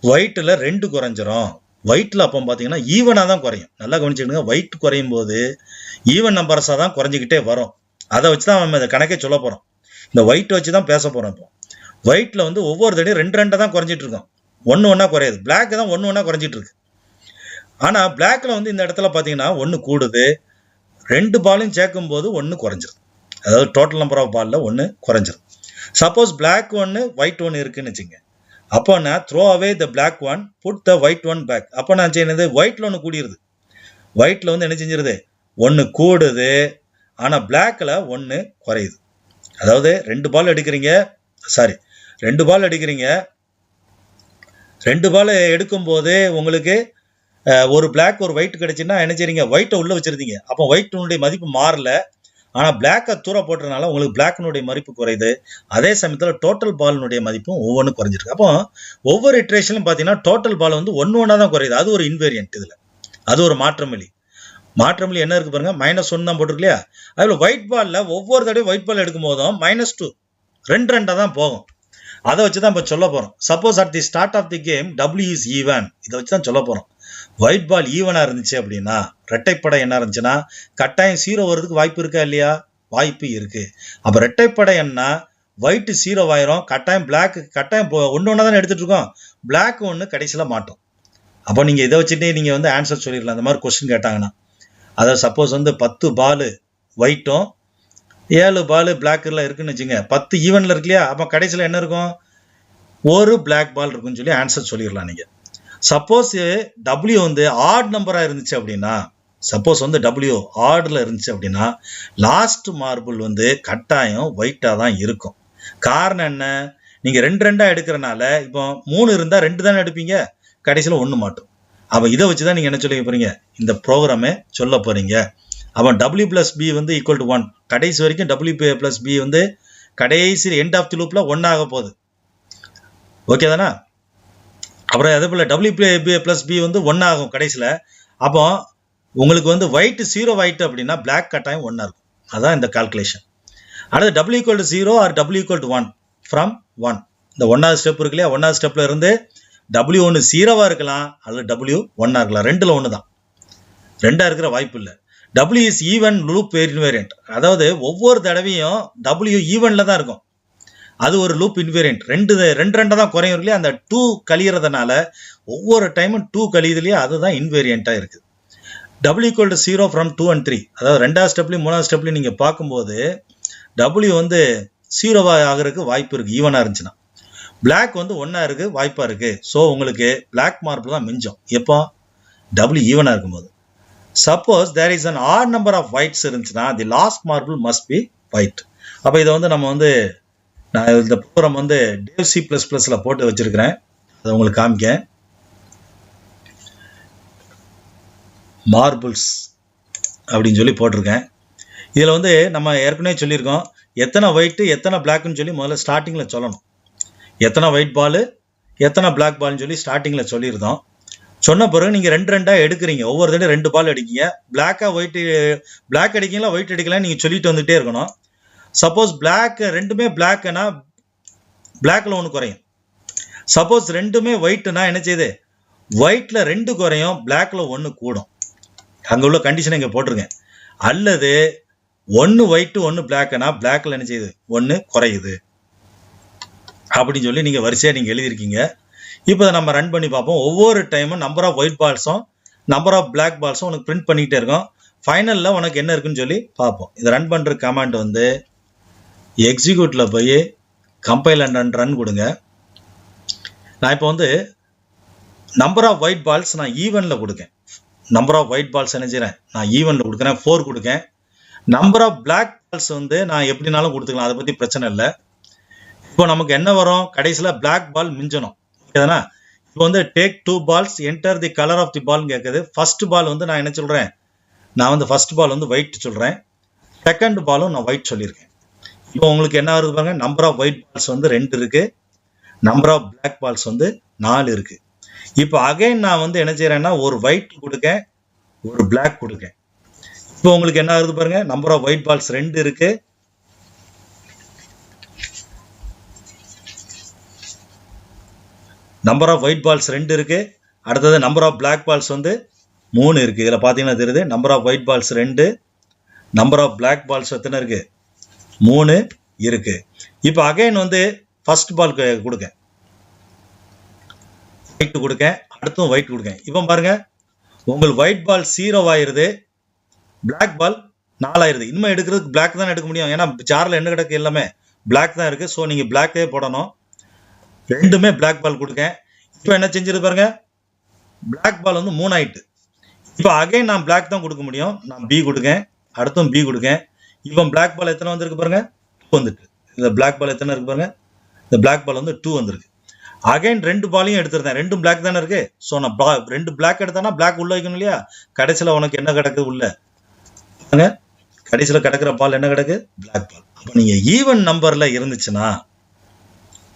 ஒயிட்ல 2 குறைஞ்சிரும். ஒயிட்ல அப்போ பாத்தீங்கன்னா ஈவனா தான் குறையும். நல்லா கவனிச்சுக்கோங்க, ஒயிட் குறையும் போது ஈவன் நம்பர்ஸா தான் குறைஞ்சிக்கிட்டே வரும். அதை வச்சுதான் நம்ம இந்த கணக்கே சொல்ல போறோம். இந்த ஒயிட் வச்சு தான் பேச போறோம். இப்போ ஒயிட்ல ஒவ்வொரு தடையும் 2 தான் குறைஞ்சிட்டு இருக்கும், ஒன்னா குறையாது. பிளாக் தான் ஒன்னா குறைஞ்சிட்டு இருக்கு. ஆனா பிளாக்ல இந்த இடத்துல பாத்தீங்கன்னா 1 கூடுது, 2 பாலையும் சேர்க்கும் போது 1 குறைஞ்சிரும். அதாவது டோட்டல் நம்பர் ஆஃப் பால்ல 1 குறைஞ்சிரும். சப்போஸ் பிளாக் 1 ஒயிட் 1 இருக்குன்னு வச்சுங்க, அப்போ நான் throw away the black 1 put the white 1 back. அப்போ நான் செய்யறது ஒயிட்ல 1 கூடிருது. ஒயிட்ல என்ன செஞ்சிருது, 1 கூடுது. ஆனா பிளாக்ல 1 குறையுது. அதாவது 2 பால் எடுக்கிறீங்க, சாரி 2 பால் எடுக்கிறீங்க. 2 பால் எடுக்கும் போது உங்களுக்கு ஒரு பிளாக் ஒரு ஒயிட் கிடைச்சுன்னா என்ன செய்றீங்க, ஒயிட்டை உள்ள வச்சிருந்தீங்க. அப்போ ஒயிட்னுடைய மதிப்பு மாறல. ஆனா பிளாக்கை தூர போட்டதுனால உங்களுக்கு பிளாக்னுடைய மதிப்பு குறையுது. அதே சமயத்தில் டோட்டல் பாலினுடைய மதிப்பும் ஒவ்வொன்றும் குறைஞ்சிருக்கு. அப்போ ஒவ்வொரு இட்ரேஷனும் பார்த்தீங்கன்னா டோட்டல் பால் ஒன்னா தான் குறையுது. அது ஒரு இன்வேரியன்ட். இதுல அது ஒரு மாற்றமிலி. மாற்றமிலி என்ன இருக்கு பாருங்க, -1 தான் போட்டிருக்கு இல்லையா. அதுல ஒயிட் பால்ல ஒவ்வொரு தடவை ஒயிட் பால் எடுக்கும் போதும் -2 2 தான் போகும். அதை வச்சுதான் இப்ப சொல்ல போறோம். Suppose at the start of the game W is even, இதை வச்சுதான் சொல்ல போறோம். ஒயிட் பால் ஈவனா இருந்துச்சு அப்படின்னா, இரட்டைப்படை என்ன இருந்துச்சுன்னா கட்டாயம் 0 வர்றதுக்கு வாய்ப்பு இருக்கா இல்லையா, வாய்ப்பு இருக்கு. அப்ப இரட்டைப்படை என்ன, ஒயிட் 0 ஆயிரும், கட்டாயம் பிளாக் கட்டாயம் ஒன்னா தான் எடுத்துட்டு இருக்கோம், பிளாக் 1 கடைசியில மாட்டோம். அப்போ நீங்க இதை வச்சுட்டு நீங்க ஆன்சர் சொல்லிடலாம். அந்த மாதிரி கொஸ்டின் கேட்டாங்கன்னா, அதாவது சப்போஸ் 10 பால் ஒயிட்டும் 7 பால் பிளாக்ல இருக்குன்னு வச்சுங்க, 10 ஈவன்ல இருக்கு இல்லையா. அப்ப கடைசியில என்ன இருக்கும், ஒரு பிளாக் பால் இருக்குன்னு சொல்லி ஆன்சர் சொல்லிடலாம் நீங்க. சப்போஸ் W ஆட் நம்பரா இருந்துச்சு அப்படின்னா, சப்போஸ் W ஆட்ல இருந்துச்சு அப்படின்னா லாஸ்ட் மார்பிள் கட்டாயம் ஒயிட்டா தான் இருக்கும். காரணம் என்ன, நீங்க 2 எடுக்கிறனால இப்போ 3 இருந்தா 2 தானே எடுப்பீங்க, கடைசியில் 1 மாட்டோம். அப்போ இதை வச்சு தான் நீங்கள் என்ன சொல்ல போறீங்க, இந்த ப்ரோக்ராமே சொல்ல போறீங்க. அவன் W + B வந்து ஈக்குவல் டு 1, கடைசி வரைக்கும் W + B வந்து கடைசி எண்ட் ஆஃப் தி லூப்ல 1 ஆக போகுது. ஓகே தானே? அப்புறம் அதே போல W + B வந்து 1 ஆகும் கடைசியில். அப்போ உங்களுக்கு வந்து ஒயிட் 0 ஒயிட் அப்படின்னா பிளாக் கட்டாயம் 1 இருக்கும். அதான் இந்த கால்குலேஷன். அடுத்து W = 0 ஆர் W = 1 ஃப்ரம் 1. இந்த 1வது ஸ்டெப் இருக்கு இல்லையா, 1வது ஸ்டெப்ல இருந்து W1 0வா இருக்கலாம் அல்லது W 1ஆ இருக்கலாம். 2ல 1 தான். 2ஆ இருக்கிற வாய்ப்பு இல்லை. W is even loop invariant. அதாவது ஒவ்வொரு தடவையும் W ஈவன்ல தான் இருக்கும். அது ஒரு லூப் இன்வேரியன்ட். ரெண்டு தான் குறையும் இல்லையா, அந்த 2 கழியறதுனால ஒவ்வொரு டைமும் 2 கழியுது இல்லையா, அதுதான் இன்வேரியண்டா இருக்கு. W = 0 from 2 and 3. அதாவது 2வது ஸ்டெப்லையும் 3வது ஸ்டெப்லையும் நீங்க பார்க்கும்போது W வந்து 0வா ஆகிறதுக்கு வாய்ப்பு இருக்கு ஈவனா இருந்துச்சுன்னா. பிளாக் வந்து 1ஆ இருக்கு வாய்ப்பா இருக்கு. ஸோ உங்களுக்கு பிளாக் மார்பிள் தான் மிஞ்சம் எப்போ, W ஈவனா இருக்கும்போது. Suppose there is an odd number of whites இருந்துச்சுன்னா the last marble must be white. அப்போ இதை வந்து நம்ம வந்து நான் இந்த ப்ரோக்ராம் வந்து டேவ் C++ல போட்டு வச்சிருக்கிறேன், அதை உங்களுக்கு காமிக்க. மார்பிள்ஸ் அப்படின்னு சொல்லி போட்டிருக்கேன். இதில் வந்து நம்ம ஏற்கனவே சொல்லியிருக்கோம் எத்தனை ஒயிட்டு எத்தனை பிளாக்னு சொல்லி முதல்ல ஸ்டார்டிங்கில் சொல்லணும். எத்தனை ஒயிட் பால் எத்தனை பிளாக் பால்னு சொல்லி ஸ்டார்டிங்கில் சொல்லியிருந்தோம். சொன்ன பிறகு நீங்கள் 2 எடுக்கிறீங்க, ஒவ்வொரு தடவை 2 பால் அடிக்கீங்க. பிளாக்காக ஒயிட்டு, பிளாக் அடிக்கீங்களா ஒயிட் அடிக்கலாம் நீங்கள் சொல்லிட்டு வந்துகிட்டே இருக்கணும். சப்போஸ் பிளாக் ரெண்டுமே பிளாக்னா பிளாக்ல 1 குறையும். சப்போஸ் ரெண்டுமே ஒயிட்னா என்ன செய்யுது, ஒயிட்ல 2 குறையும், பிளாக்ல 1 கூடும். அங்கே உள்ள கண்டிஷன் இங்கே போட்டிருக்கேன். அல்லது 1 ஒயிட் 1 பிளாக்னா பிளாக்ல என்ன செய்யுது 1 குறையுது அப்படின்னு சொல்லி நீங்கள் வரிசையாக நீங்கள் எழுதியிருக்கீங்க. இப்போ நம்ம ரன் பண்ணி பார்ப்போம். ஒவ்வொரு டைமும் நம்பர் ஆஃப் ஒயிட் பால்ஸும் நம்பர் ஆஃப் பிளாக் பால்ஸும் உனக்கு பிரிண்ட் பண்ணிகிட்டே இருக்கும். ஃபைனலில் உனக்கு என்ன இருக்குன்னு சொல்லி பார்ப்போம். இதை ரன் பண்ணுற கமாண்ட் வந்து எக்ஸிக்யூட்டில் போய் கம்பைல் அண்ட் ரன் கொடுங்க. நான் இப்போ வந்து நம்பர் ஆஃப் ஒயிட் பால்ஸ் நான் ஈவனில் கொடுக்கேன். நம்பர் ஆஃப் ஒயிட் பால்ஸ் என்ன செய்கிறேன், நான் ஈவனில் கொடுக்குறேன், 4 கொடுக்கேன். நம்பர் ஆஃப் பிளாக் பால்ஸ் வந்து நான் எப்படினாலும் கொடுத்துக்கலாம், அதை பற்றி பிரச்சனை இல்லை. இப்போ நமக்கு என்ன வரும், கடைசியில் பிளாக் பால் மிஞ்சணும். ஓகேதானா? இப்போ வந்து take 2 balls enter the colour of the பால்னு கேட்குது. ஃபர்ஸ்ட் பால் வந்து நான் என்ன சொல்கிறேன், நான் வந்து ஃபர்ஸ்ட் பால் வந்து ஒயிட் சொல்கிறேன், செகண்ட் பாலும் நான் ஒயிட் சொல்லியிருக்கேன். இப்போ உங்களுக்கு என்ன வருது பாருங்க, நம்பர் ஆஃப் ஒயிட் பால்ஸ் வந்து 2 இருக்கு, நம்பர் ஆஃப் பிளாக் பால்ஸ் வந்து 4 இருக்கு. இப்போ அகைன் நான் வந்து என்ன செய்யறேன்னா ஒரு ஒயிட் கொடுக்கேன், ஒரு பிளாக் கொடுக்கேன். இப்போ உங்களுக்கு என்ன ஆகுது பாருங்க, நம்பர் ஆஃப் ஒயிட் பால்ஸ் 2 இருக்கு, நம்பர் ஆஃப் ஒயிட் பால்ஸ் 2 இருக்கு. அடுத்தது நம்பர் ஆஃப் பிளாக் பால்ஸ் வந்து 3 இருக்கு. இதில் பார்த்தீங்கன்னா தெரியுது number of white balls 2, number of black balls எத்தனை இருக்கு 3 இருக்கு. இப்போ அகைன் வந்து ஃபர்ஸ்ட் பால் கொடுக்கேன், ஒயிட் கொடுக்கேன், அடுத்தும் ஒயிட் கொடுக்கேன். இப்போ பாருங்க உங்களுக்கு ஒயிட் பால் 0 ஆயிருது, பிளாக் பால் 4 ஆயிருது. இனிமே எடுக்கிறதுக்கு பிளாக் தான் எடுக்க முடியும், ஏன்னா ஜாரில் என்ன கிடக்கு எல்லாமே பிளாக் தான் இருக்கு. ஸோ நீங்கள் பிளாக்கே போடணும். ரெண்டுமே பிளாக் பால் கொடுக்கேன். இப்போ என்ன செஞ்சிரு பாருங்க, பிளாக் பால் வந்து 3 ஆயிட்டு. இப்போ அகைன் நான் பிளாக் தான் கொடுக்க முடியும், நான் பி கொடுக்கேன், அடுத்தும் பி கொடுக்கேன். இப்போ பிளாக் பால் எத்தனை வந்திருக்கு பாருங்க, 2 வந்துட்டு. இந்த பிளாக் பால் எத்தனை இருக்கு பாருங்க, இந்த பிளாக் பால் வந்து 2 வந்திருக்கு. அகைன் 2 பாலையும் எடுத்துருந்தேன், 2 பிளாக் தானே இருக்கு. ஸோ நான் 2 பிளாக் எடுத்தேன்னா பிளாக் உள்ள வைக்கணும் இல்லையா. கடைசியில் உனக்கு என்ன கிடக்குது உள்ள, கடைசியில் கிடக்கிற பால் என்ன கிடக்கு, பிளாக் பால். அப்போ நீங்க ஈவன் நம்பர்ல இருந்துச்சுன்னா,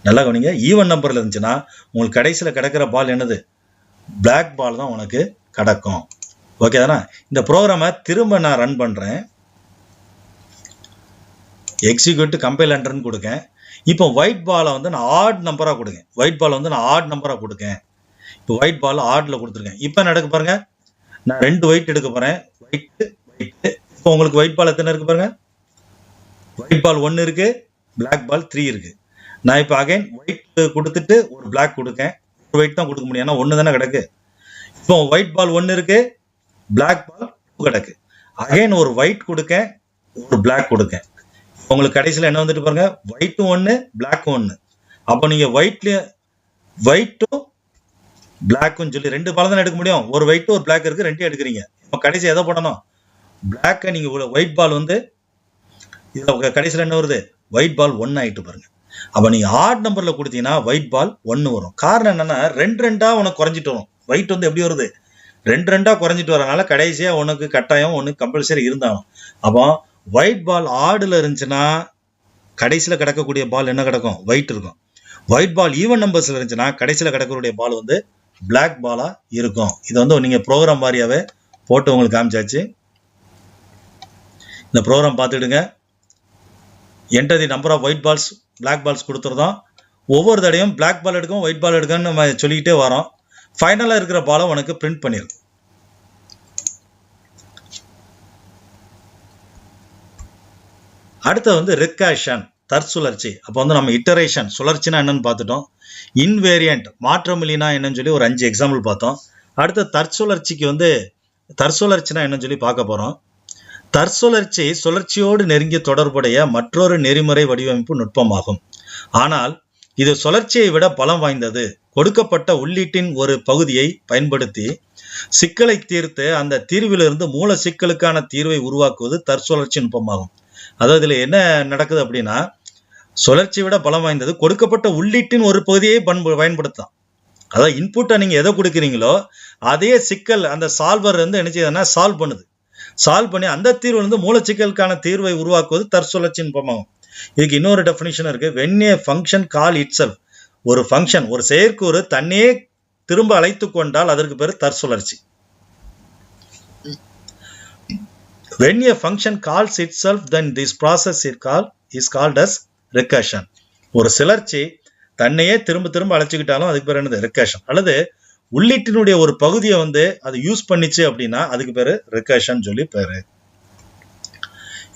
நல்லா கவனிங்க, ஈவன் நம்பர்ல இருந்துச்சுன்னா உங்களுக்கு கடைசியில் கிடக்கிற பால் என்னது, பிளாக் பால் தான் உனக்கு கிடக்கும். ஓகே தானே? இந்த ப்ரோக்ராமை திரும்ப நான் ரன் பண்றேன், எக்ஸிக்யூட் கம்பைல் அண்ட் ரன் கொடுக்கேன். இப்போ ஒயிட் பாலை வந்து நான் ஆட் நம்பரா கொடுங்க, ஒயிட் பால் வந்து நான் ஆட் நம்பரா கொடுக்கேன். இப்போ ஒயிட் பால் ஆட்ல கொடுத்துருக்கேன். இப்போ நடக்க பாருங்க, நான் 2 ஒயிட் எடுக்க போறேன், ஒயிட் ஒயிட். இப்போ உங்களுக்கு ஒயிட் பால் எத்தனை இருக்கு பாருங்க, ஒயிட் பால் 1 இருக்கு, பிளாக் பால் 3 இருக்கு. நான் இப்போ அகைன் ஒயிட் கொடுத்துட்டு ஒரு பிளாக் கொடுக்கேன், ஒரு ஒயிட் தான் கொடுக்க முடியும், ஏன்னா 1 தானே கிடக்கு. இப்போ ஒயிட் பால் 1 இருக்கு, பிளாக் பால் 2 கிடக்கு. அகைன் ஒரு ஒயிட் கொடுக்கேன், ஒரு பிளாக் கொடுக்கேன். உங்களுக்கு கடைசியில் என்ன வந்துட்டு பாருங்க, ஒயிட்டும் 1 பிளாக்கும் 1. அப்போ நீங்க ஒயிட்டும் பிளாக்கும் சொல்லி 2 பால் தான் எடுக்க முடியும், ஒரு ஒயிட் ஒரு பிளாக் இருக்கு, 2 எடுக்கிறீங்க. இப்போ கடைசி எதை போடணும், பிளாக்கை நீங்க ஒயிட் பால் வந்து இதில் கடைசியில் என்ன வருது, ஒயிட் பால் 1 ஆயிட்டு பாருங்க. அப்போ நீங்கள் ஆட் நம்பரில் கொடுத்தீங்கன்னா ஒயிட் பால் 1 வரும். காரணம் என்னன்னா 2 உனக்கு குறைஞ்சிட்டு வரும். ஒயிட் வந்து எப்படி வருது, 2 குறைஞ்சிட்டு வரனால கடைசியாக உனக்கு கட்டாயம் ஒன்று கம்பல்சரி இருந்தாலும். அப்போ ஒயிட் பால் ஆடில் இருந்துச்சுன்னா கடைசியில் கிடக்கக்கூடிய பால் என்ன கிடக்கும், ஒயிட் இருக்கும். ஒயிட் பால் ஈவன் நம்பர்ஸில் இருந்துச்சுன்னா கடைசியில் கிடக்கக்கூடிய பால் வந்து பிளாக் பாலாக இருக்கும். இது வந்து நீங்கள் ப்ரோக்ராம் வாரியாகவே போட்டு உங்களுக்கு காமிச்சாச்சு. இந்த ப்ரோக்ராம் பார்த்துடுங்க. Enter the number of white balls black balls கொடுத்துருந்தோம். ஒவ்வொரு தடையும் பிளாக் பால் எடுக்கும் ஒயிட் பால் எடுக்கும்னு நம்ம சொல்லிக்கிட்டே வரோம். ஃபைனலாக இருக்கிற பாலை உனக்கு பிரிண்ட் பண்ணிடும். அடுத்து வந்து ரிகர்ஷன், தற்சுழற்சி. அப்போ வந்து நம்ம இட்டரேஷன் சுழற்சினா என்னன்னு பார்த்துட்டோம். இன்வேரியன்ட் மாற்றமில்லினா என்னன்னு சொல்லி ஒரு 5 எக்ஸாம்பிள் பார்த்தோம். அடுத்து தற்சுழற்சிக்கு வந்து தற்சுழற்சினா என்னன்னு சொல்லி பார்க்க போகிறோம். தற்சுழற்சி சுழற்சியோடு நெருங்கிய தொடர்புடைய மற்றொரு நெறிமுறை வடிவமைப்பு நுட்பமாகும். ஆனால் இது சுழற்சியை விட பலம் வாய்ந்தது. கொடுக்கப்பட்ட உள்ளீட்டின் ஒரு பகுதியை பயன்படுத்தி சிக்கலை தீர்த்து அந்த தீர்விலிருந்து மூல சிக்கலுக்கான தீர்வை உருவாக்குவது தற்சுழற்சி நுட்பமாகும். அதாவது இதில் என்ன நடக்குது அப்படின்னா, சுழற்சியை விட பலம் வாய்ந்தது, கொடுக்கப்பட்ட உள்ளீட்டின் ஒரு பகுதியை பயன்படுத்தலாம். அதாவது இன்புட்டை நீங்கள் எதை கொடுக்குறீங்களோ அதே சிக்கல் அந்த சால்வர் வந்து என்ன செய்யுதுன்னா சால்வ் பண்ணுது. சால்வ் பண்ணி அந்த தீர்வு வந்து மூலச்சிக்கலுக்கான தீர்வை உருவாக்குவது தற்சுழற்சி நுட்பமாகும். இதுக்கு இன்னொரு டெஃபினிஷன் இருக்கு. when a function call itself, ஒரு ஃபங்க்ஷன் ஒரு செயற்கூறு தன்னையே திரும்ப அழைத்து கொண்டால் அதற்கு பேர் தற்சுழற்சி. when a function calls itself then this process is called as recursion. ஒரு சுழற்சி தன்னையே திரும்ப திரும்ப அழைச்சிக்கிட்டாலும் அதுக்கு பேர் என்னது, ரிகர்ஷன். அல்லது உள்ளீட்டினுடைய ஒரு பகுதியை வந்து அது யூஸ் பண்ணிச்சு அப்படின்னா அதுக்கு பேரு ரிகர்ஷன் சொல்லி பேரு.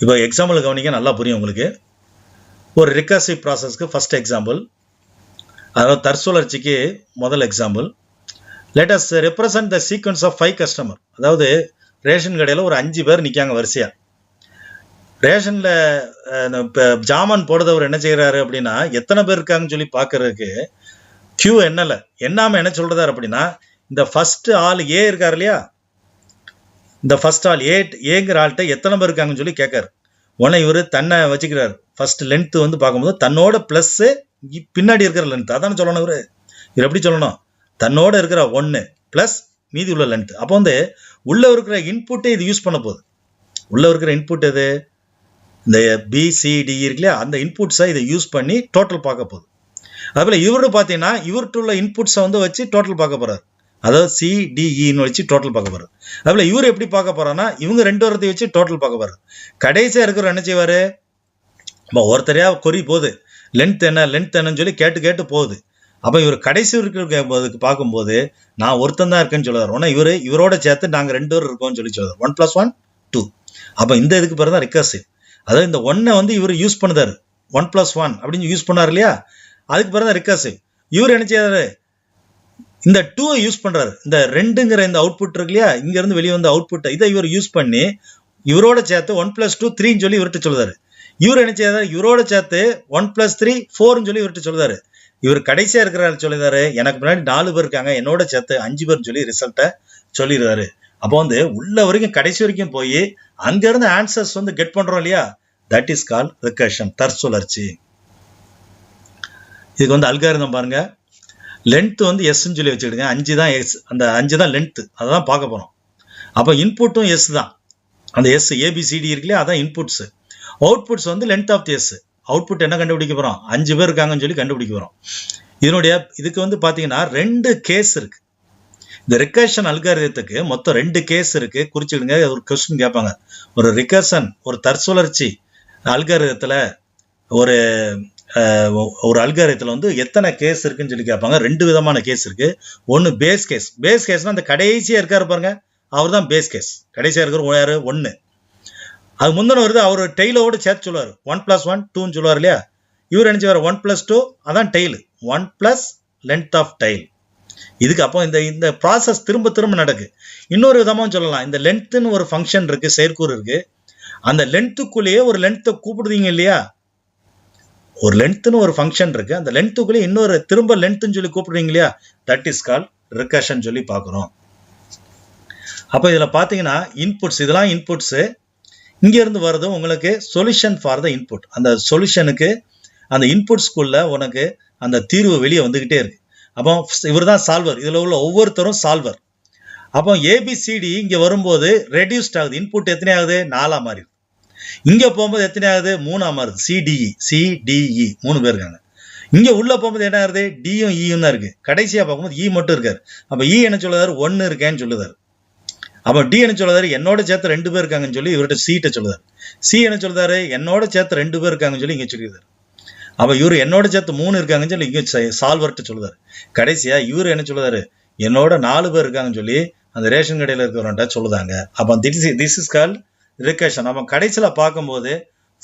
இப்போ எக்ஸாம்பிள் கவனிக்க நல்லா புரியும் உங்களுக்கு. ஒரு ரிகர்சிவ் ப்ராசஸ்க்கு ஃபர்ஸ்ட் எக்ஸாம்பிள், அதாவது தற்சுழற்சிக்கு முதல் example. Let us represent the sequence of 5 customer. அதாவது ரேஷன் கடையில் ஒரு 5 பேர் நிற்காங்க வரிசையா. ரேஷனில் ஜாமான் போடுறவர் என்ன செய்கிறாரு அப்படின்னா எத்தனை பேர் இருக்காங்கன்னு சொல்லி பார்க்கறதுக்கு கியூ எண்ணாம என்ன சொல்றாரு அப்படின்னா, இந்த ஃபர்ஸ்ட் ஆள் ஏ இருக்காரு இல்லையா, இந்த ஃபர்ஸ்ட் ஆள் ஏங்கிற ஆள்கிட்ட எத்தனை பேர் இருக்காங்கன்னு சொல்லி கேட்காரு. உடனே இவர் தன்னை வச்சுக்கிறாரு. ஃபர்ஸ்ட் லென்த் வந்து பார்க்கும்போது தன்னோட பிளஸ் பின்னாடி இருக்கிற லென்த் அதான சொல்லணும். இவர் எப்படி சொல்லணும், தன்னோட இருக்கிற 1 பிளஸ் மீதி உள்ள லென்த். அப்போ வந்து உள்ள இருக்கிற இன்புட்டை இது யூஸ் பண்ண போகுது. உள்ள இருக்கிற இன்புட் எது, இந்த பிசிடி இருக்கு இல்லையா, அந்த இன்புட்ஸை இதை யூஸ் பண்ணி டோட்டல் பார்க்க போகுது. அதுபோல் இவரு பார்த்தீங்கன்னா இவர்கிட்ட உள்ள இன்புட்ஸை வந்து வச்சு டோட்டல் பார்க்க போறாரு. அதாவது சிடிஇன்னு வச்சு டோட்டல் பார்க்க போறாரு. அதுபோல் இவர் எப்படி பார்க்க போறாருன்னா இவங்க 2 வரத்தையும் வச்சு டோட்டல் பார்க்க போறாரு. கடைசியாக இருக்கிற என்ன செய்வாரு, ஒருத்தரையா கொரி போகுது, லென்த் என்னன்னு சொல்லி கேட்டு போகுது. அப்போ இவர் கடைசி இருக்கிறதுக்கு பார்க்கும்போது நான் ஒருத்தன் தான் இருக்கேன்னு சொல்லுவார். ஆனால் இவரோட சேர்த்து நாங்கள் 2 பேர் இருக்கோம்னு சொல்லி சொல்லுவார். 1 + 1 2. அப்போ இந்த இதுக்கு பேர் தான் ரிகர்சிவ். அதாவது இந்த 1 வந்து இவர் யூஸ் பண்ணுதாரு, 1 + 1 அப்படின்னு யூஸ் பண்ணார் இல்லையா, அதுக்கு பிறகு தான் ரிகர்சிவ். இவர் என்ன செய்யறாரு, இந்த 2 யூஸ் பண்றாரு. இந்த 2ங்கிற இந்த அவுட்புட் இருக்கு இல்லையா, இங்க இருந்து வெளியே வந்த அவுட்புட், இதை இவர் யூஸ் பண்ணி இவரோட சேர்த்து 1 + 2 3ன்னு சொல்லி இவர்கிட்ட சொல்லுதாரு. இவர் என்ன செய்யறாரு, இவரோட சேர்த்து 1 + 3 4ன்னு சொல்லி இவர்கிட்ட சொல்லுதாரு. இவர் கடைசியா இருக்கிறாரு சொல்லிதாரு, எனக்கு முன்னாடி 4 பேர் இருக்காங்க, என்னோட சேர்த்து 5 பேர் சொல்லி ரிசல்ட்டை சொல்லிடுறாரு. அப்போ வந்து உள்ள வரைக்கும் கடைசி வரைக்கும் போய் அங்க இருந்து ஆன்சர்ஸ் வந்து கெட் பண்றோம் இல்லையா, தட் இஸ் கால் ரிகர்ஷன், தற்சுழற்சி. இதுக்கு வந்து அல்காரிதம் பாருங்க. லென்த் வந்து எஸ்ன்னு சொல்லி வச்சுக்கிடுங்க. 5 தான் எஸ், அந்த 5 தான் லென்த், அதை தான் பார்க்க போறோம். அப்போ இன்புட்டும் எஸ் தான், அந்த எஸ் ஏபிசிடி இருக்கு இல்லையா, அதான் இன்புட்ஸ். அவுட்புட்ஸ் வந்து லென்த் ஆஃப் தி எஸ். அவுட்புட் என்ன கண்டுபிடிக்க போறோம், 5 பேர் இருக்காங்கன்னு சொல்லி கண்டுபிடிக்க போறோம். இதுக்கு வந்து பாத்தீங்கன்னா 2 கேஸ் இருக்கு. இந்த ரிகர்ஷன் அல்காரிதத்துக்கு மொத்தம் 2 கேஸ் இருக்கு, குறிச்சிடுங்க. ஒரு கொஸ்டின் கேட்பாங்க, ஒரு ரிகர்ஷன் ஒரு தற்சுழற்சி அல்காரிதத்துல ஒரு அல்காரிதத்துல வந்து எத்தனை கேஸ் இருக்குன்னு சொல்லி கேட்பாங்க. 2 விதமான கேஸ் இருக்கு. ஒன்னு பேஸ் கேஸ். பேஸ் கேஸ்னா அந்த கடைசியா இருக்காரு பாருங்க, அவர் தான் பேஸ் கேஸ். கடைசியா இருக்கிற யாரு, 1. அது முந்தின வருது, அவர் டெய்லோடு சேர்த்து சொல்லுவார். 1 + 1 2ன்னு சொல்லுவார் இல்லையா, இவர் என்ன செய்வார், 1 + 2 அதான் டெய்ல், 1 + லென்த் ஆஃப் டெய்ல். இதுக்கு அப்போ இந்த ப்ராசஸ் திரும்ப திரும்ப நடக்கு. இன்னொரு விதமாக சொல்லலாம், இந்த லென்த்னு ஒரு ஃபங்க்ஷன் இருக்கு, செயற்கூறு இருக்கு. அந்த லென்த்துக்குள்ளேயே ஒரு லென்த்தை கூப்பிடுவீங்க இல்லையா, ஒரு லென்த்னு ஒரு ஃபங்க்ஷன் இருக்கு, அந்த லென்த்துக்குள்ளேயே இன்னொரு திரும்ப லென்த்னு சொல்லி கூப்பிடுவீங்க இல்லையா, தட் இஸ் கால் ரிகர்ஷன் சொல்லி பார்க்குறோம். அப்போ இதில் பார்த்தீங்கன்னா இன்புட்ஸ், இதெல்லாம் இன்புட்ஸு. இங்கேருந்து வர்றது உங்களுக்கு சொல்யூஷன் ஃபார் த இன்புட். அந்த சொல்யூஷனுக்கு அந்த இன்புட்ஸ்குள்ள உனக்கு அந்த தீர்வு வெளியே வந்துகிட்டே இருக்கு. அப்போ இவர் தான் சால்வர், இதுல உள்ள ஒவ்வொருத்தரும் சால்வர். அப்போ ஏபிசிடி இங்க வரும்போது ரெடியூஸ்ட் ஆகுது, இன்புட் எத்தனை ஆகுது 4 மாறிடுது. இங்க போகும்போது எத்தனை ஆகுது 3 மாறுது, சிடிஇ 3 பேர் இருக்காங்க. இங்க உள்ள போகும்போது என்ன ஆகுது டியும் ஈயும் தான் இருக்கு, கடைசியா பார்க்கும்போது இ மட்டும் இருக்காரு. அப்ப இ என்ன சொல்லுதாரு 1 இருக்கேன்னு சொல்லுதாரு. அப்ப டி என்ன சொல்லுதாரு என்னோட சேர்த்து 2 பேர் இருக்காங்கன்னு சொல்லி இவர்கிட்ட சீட்ட சொல்லுதாரு. சி என்ன சொல்லுதாரு என்னோட சேர்த்து 2 பேர் இருக்காங்கன்னு சொல்லி இங்க சொல்லிடுறாரு. அப்ப இவரு என்னோட சேர்த்து 3 இருக்காங்கன்னு சொல்லி இங்க சால்வர்கிட்ட சொல்லுதாரு. கடைசியா இவரு என்ன சொல்லுதாரு என்னோட 4 பேர் இருக்காங்கன்னு சொல்லி அந்த ரேஷன் கடையில் இருக்கிறவன்ட்ட சொல்லுதாங்க. அப்ப திஸ் இஸ் கால்ட் ரிகர்ஷன். நம்ம கடைசியில பார்க்கும்போது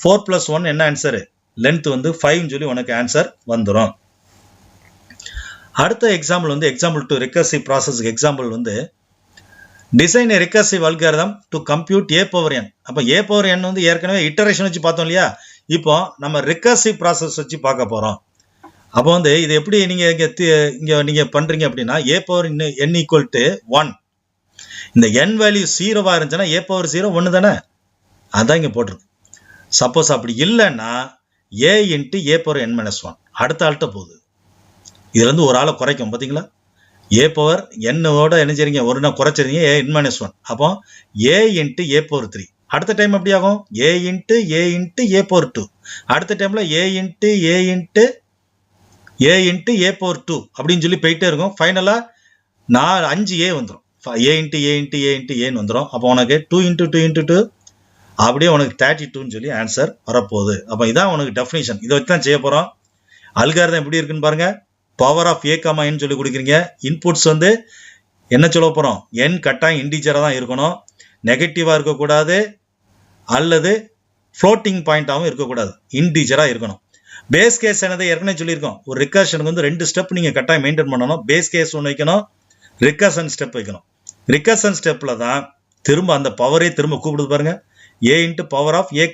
4 + 1 என்ன ஆன்சர், லென்த் வந்து 5 சொல்லி உனக்கு ஆன்சர் வந்துடும். அடுத்த எக்ஸாம்பிள் வந்து எக்ஸாம்பிள் 2 ரிகர்சிவ் ப்ராசஸ்க்கு எக்ஸாம்பிள் வந்து design a recursive algorithm to compute a power n. அப்ப a power n வந்து ஏற்கனவே இட்டரேஷன் வச்சு பார்த்தோம் இல்லையா, இப்போ நம்ம ரிகர்சிவ் ப்ராசஸ் வச்சு பார்க்க போறோம். அப்போ வந்து இது எப்படி நீங்க இங்க நீங்க பண்றீங்க அப்படின்னா a power n = 1. இந்த n வேல்யூ 0வா இருந்துச்சுன்னா a power 0 1 தானே, அதான் இங்க போட்டிருக்கு. சப்போஸ் அப்படி இல்லைன்னா a × a power n - 1 அடுத்த ஆள்கிட்ட போகுது. இதுல இருந்து ஒரு ஆளை குறைக்கும் பாத்தீங்களா, a power n-ஓட என்ன செய்றீங்க ஒரு நாள் குறைச்சிருங்க a n - 1. அப்போ a × a power 3. அடுத்த டைம் எப்படி ஆகும் a × a power 2. அடுத்த டைம்ல a × a power 2 அப்படின்னு சொல்லி போயிட்டே இருக்கும். ஃபைனலா 5a வந்துடும், a × a வந்துடும். அப்போ உனக்கு 2 × 2 × 2 அப்படியே உனக்கு 32ன்னு சொல்லி ஆன்சர் வரப்போகுது. அப்போ இதான் உனக்கு டெஃபினிஷன். இதை வச்சு தான் செய்ய போறோம். அல்காரிதம் எப்படி இருக்குன்னு பாருங்க. பவர் ஆஃப் a, n சொல்லி கொடுக்குறீங்க. இன்புட்ஸ் வந்து என்ன சொல்ல போறோம், n கட்டாயம் இன்டிஜரா தான் இருக்கணும், நெகட்டிவா இருக்கக்கூடாது, அல்லது ஃப்ளோட்டிங் பாயிண்டாகவும் இருக்கக்கூடாது, இன்டிஜரா இருக்கணும். பேஸ் கேஸ் என்னதை ஏற்கனவே சொல்லியிருக்கோம். ஒரு ரிகர்ஷனுக்கு வந்து 2 ஸ்டெப் நீங்க கட்டாயம் மெயின்டைன் பண்ணணும். பேஸ் கேஸ் ஒன்று வைக்கணும், ரிகர்ஷன் ஸ்டெப் வைக்கணும். ரிகர்ஷன் ஸ்டெப்ல தான் திரும்ப அந்த பவரே திரும்ப கூப்பிடுது பாருங்க, a × power of a,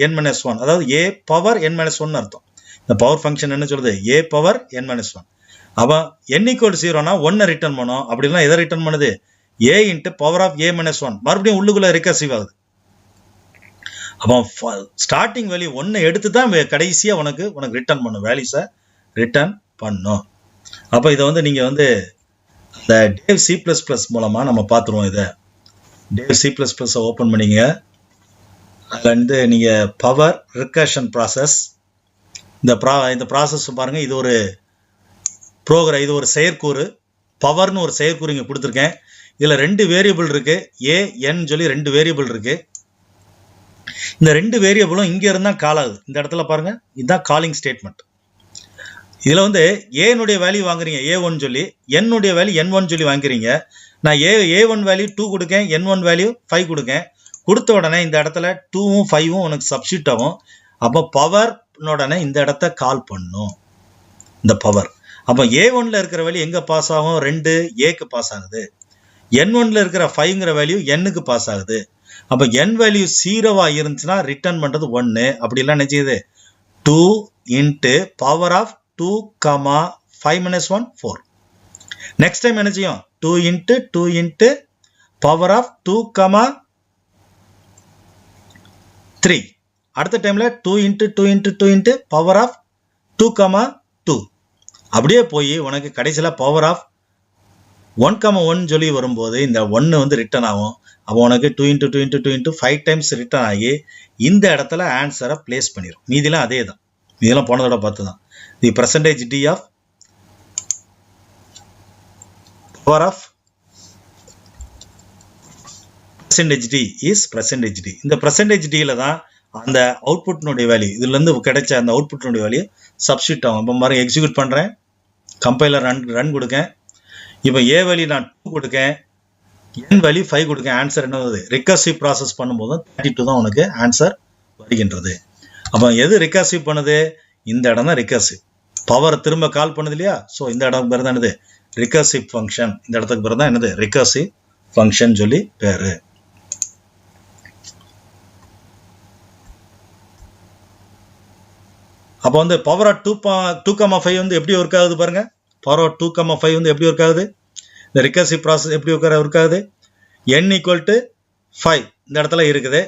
n - 1. அதாவது a power n - 1 அர்த்தம். இந்த பவர் ஃபங்க்ஷன் என்ன சொல்லுது a power n - 1. அப்ப n = 0னா 1 ரிட்டர்ன் பண்ணும். அப்படின்னா எதை ரிட்டர்ன் பண்ணுது a × power of a - 1. மறுபடியும் உள்ளுக்குள்ள ரிகர்சிவ் ஆகுது. அப்போ ஸ்டார்டிங் வேல்யூ 1 எடுத்து தான் கடைசியா உனக்கு ரிட்டர்ன் பண்ணும், வேல்யூஸை ரிட்டர்ன் பண்ணும். அப்போ இதை வந்து நீங்க வந்து இந்த டேவ் C++ மூலமா நம்ம பார்த்துருவோம். இதை டேவ் C++ ஓப்பன் பண்ணிங்க. அதில் வந்து நீங்க பவர் ரிகர்ஷன் ப்ராசஸ், இந்த ப்ராசஸ் பாருங்க. இது ஒரு ப்ரோக்ராம், இது ஒரு செயற்கூறு, பவர்னு ஒரு செயற்கூறு இங்கே கொடுத்துருக்கேன். இதில் 2 வேரியபிள் இருக்கு, a n சொல்லி 2 வேரியபிள் இருக்கு. இந்த 2 வேரியபிளும் இங்க இருந்தா கால் ஆகுது. இந்த இடத்துல பாருங்க, இதுதான் காலிங் ஸ்டேட்மெண்ட். இதுல வந்து a-னுடைய வேல்யூ வாங்குறீங்க a1 சொல்லி, n-உடைய வேல்யூ n1 சொல்லி வாங்குறீங்க. நான் a1 வேல்யூ 2 கொடுக்கேன், n1 வேல்யூ 5 கொடுக்கேன். கொடுத்த உடனே இந்த இடத்துல 2ம் 5ம் உனக்கு சப்ஸ்டியூட் ஆகும். அப்போ பவர் உடனே இந்த இடத்த கால் பண்ணும், இந்த பவர். அப்போ a1ல இருக்கிற வேல்யூ எங்க பாஸ் ஆகும், 2 a-க்கு பாஸ் ஆகுது. n1ல இருக்கிற 5ங்கிற வேல்யூ n-க்கு பாஸ் ஆகுது. அப்போ n வேல்யூ 0வா இருந்துச்சுன்னா ரிட்டர்ன் பண்றது 1. அப்படி எல்லாம் என்ன செய்யுது 2 × power of 2, 5 - 1 4. நெக்ஸ்ட் டைம் என்ன செய்யும் 2 × 2 × power of 2, 3. அடுத்த டைம்ல 2 × 2 × 2 × power of 2, 2. அப்படியே போய் உனக்கு கடைசியில பவர் ஆஃப் 1, 1 சொல்லி வரும்போது இந்த 1 வந்து ரிட்டர்ன் ஆகும். அப்போ உனக்கு 2 × 2 × 2 × 5 டைம்ஸ் ரிட்டர்ன் ஆகி இந்த இடத்துல ஆன்சரை பிளேஸ் பண்ணிடும். மீதிலாம் அதே தான், மீதெல்லாம் போனதோட பார்த்து தான். தி percentage d of power of percentage d is percentage d. இந்த percentage d-ல தான் அந்த அவுட்புட்னுடைய வேல்யூ, இதுல இருந்து கிடைச்ச அந்த அவுட்புட்னுடைய வேல்யூ சப்ஸ்டியூட் ஆகும். இப்போ மாதிரி எக்ஸிக்யூட் பண்றேன், கம்பைலர் ரன் கொடுக்கேன். இப்போ a வேல்யூ நான் 2 கொடுக்கேன், n வேல்யூ 5 கொடுக்கேன். ஆன்சர் என்ன வருது, ரிகர்சிவ் ப்ராசஸ் பண்ணும்போது 32 தான் உனக்கு ஆன்சர் வருகின்றது. அப்போ எது ரிகர்சிவ் பண்ணுது, இந்த இடம் தான் ரிகர்சிவ். பவர் திரும்ப கால் பண்ணுது இல்லையா, ஸோ இந்த இடம் பேர் தான் என்னது ரிகர்சிவ் ஃபங்க்ஷன். இந்த இடத்துக்கு பேர் தான் என்னது ரிகர்சிவ் ஃபங்க்ஷன் சொல்லி பேரு. அப்போ வந்து பவர் ஆஃப் 2, 5 வந்து எப்படி ஒர்க் ஆகுது பாருங்க. பவர் ஆஃப் 2, 5 வந்து எப்படி ஒர்க் ஆகுது, இந்த ரிகர்சிவ் ப்ராசஸ் எப்படி ஒர்க் ஆகுது. n = 5 இந்த இடத்துல இருக்குது,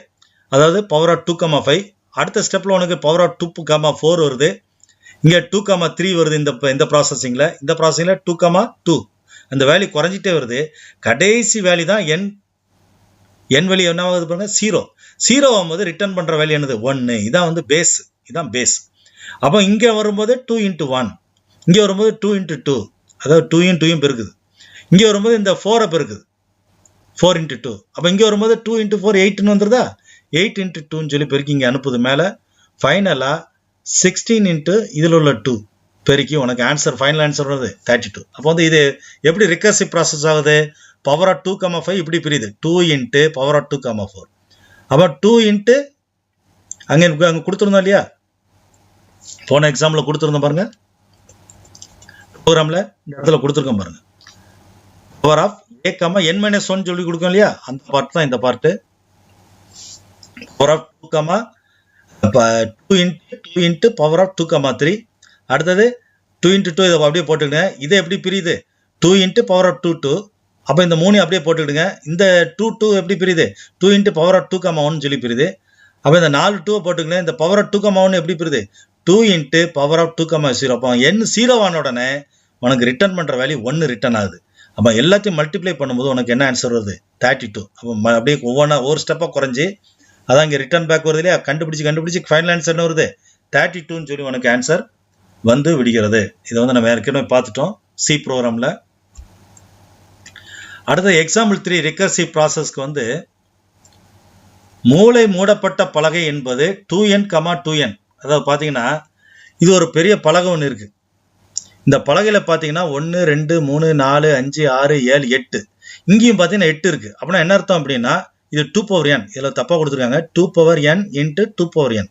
அதாவது பவர் ஆஃப் 2, 5. அடுத்த ஸ்டெப்ல உனக்கு பவர் ஆஃப் 2, 4 வருது. இங்கே 2,3 வருது இந்த ப்ராசஸிங்கில். இந்த ப்ராசஸிங்கில் 2,2 அந்த வேல்யூ குறைஞ்சிட்டே வருது. கடைசி வேல்யூ தான் என் வேல்யூ என்ன ஆகுது பாருங்க, 0 ஆகும்போது ரிட்டர்ன் பண்ணுற வேல்யூ என்னது, 1. இதான் வந்து பேஸ், இதான் பேஸ். அப்போ இங்கே வரும்போது 2 × 1, இங்கே வரும்போது 2 × 2, அதாவது 2யும் 2யும் பெருக்குது. இங்கே வரும்போது இந்த 4 பெருக்குது, 4 × 2. அப்போ இங்கே வரும்போது 2 × 4 8ன்னு வந்துருதா, 8 × 2ன்னு சொல்லி பெருக்கி இங்கே அனுப்புது மேலே. ஃபைனலாக 16 × இதில் உள்ள 2 பெருக்கி உனக்கு ஆன்சர், ஃபைனல் ஆன்சர் வருது 32. அப்போ வந்து இது எப்படி ரிகர்சிவ் ப்ராசஸ் ஆகுது, பவர் ஆஃப் 2,5 இப்படி பிரியுது, 2 × பவர் ஆஃப் 2,4. அப்போ 2 × அங்கே கொடுத்துருந்தோம் இல்லையா, போன எக்ஸாம்பிள் கொடுத்துருந்தோம் பாருங்க, ப்ரோக்ராமில் இந்த இடத்துல கொடுத்துருக்கோம் பாருங்க, பவர் ஆஃப் a, n-1 சொல்லி கொடுக்கும் இல்லையா, அந்த பார்ட் தான் இந்த part. Power of 2 × power of 2,3. அடுத்தது 2 × 2 இதை அப்படியே போட்டுக்கிடுங்க. இதை எப்படி பிரியுது, 2 × பவர் ஆஃப் 2, அப்போ இந்த 3 அப்படியே போட்டுக்கிடுங்க. இந்த 2 எப்படி பிரியுது, 2 × பவர் ஆஃப் 2,1 சொல்லி பிரியுது. அப்போ இந்த 4 2 போட்டுக்கிடுங்க. இந்த பவர் ஆஃப் 2,1 எப்படி பிரியுது, 2 × பவர் ஆஃப் 2,0. அப்போ n 0 ஆன உடனே உனக்கு ரிட்டர்ன் பண்ணுற வேல்யூ 1 ரிட்டர்ன் ஆகுது. அப்போ எல்லாத்தையும் மல்டிப்ளை பண்ணும்போது உனக்கு என்ன ஆன்சர் வருது, 32. அப்போ அப்படியே ஒரு ஸ்டெப்பாக குறைஞ்சி அதான் இங்கே ரிட்டர்ன் பேக் வருது இல்லையா, கண்டுபிடிச்சி ஃபைனல் ஆன்சர் என்ன வருது, 32ன்னு சொல்லி உனக்கு ஆன்சர் வந்து விடுகிறது. இதை வந்து நம்ம ஏற்கனவே பார்த்துட்டோம் சி ப்ரோக்ராமில். அடுத்த எக்ஸாம்பிள் 3 ரிகர்சிவ் ப்ராசஸ்க்கு வந்து மூளை மூடப்பட்ட பலகை என்பது 2n, 2n. அதாவது பார்த்தீங்கன்னா இது ஒரு பெரிய பலகை ஒன்று இருக்குது. இந்த பலகையில் பார்த்தீங்கன்னா 1 2 3 4 5 6 7 8, இங்கேயும் பார்த்தீங்கன்னா 8 இருக்குது. அப்படின்னா என்ன அர்த்தம் அப்படின்னா இது 2n, இதில் தப்பாக கொடுத்துருக்காங்க, 2n × 2n.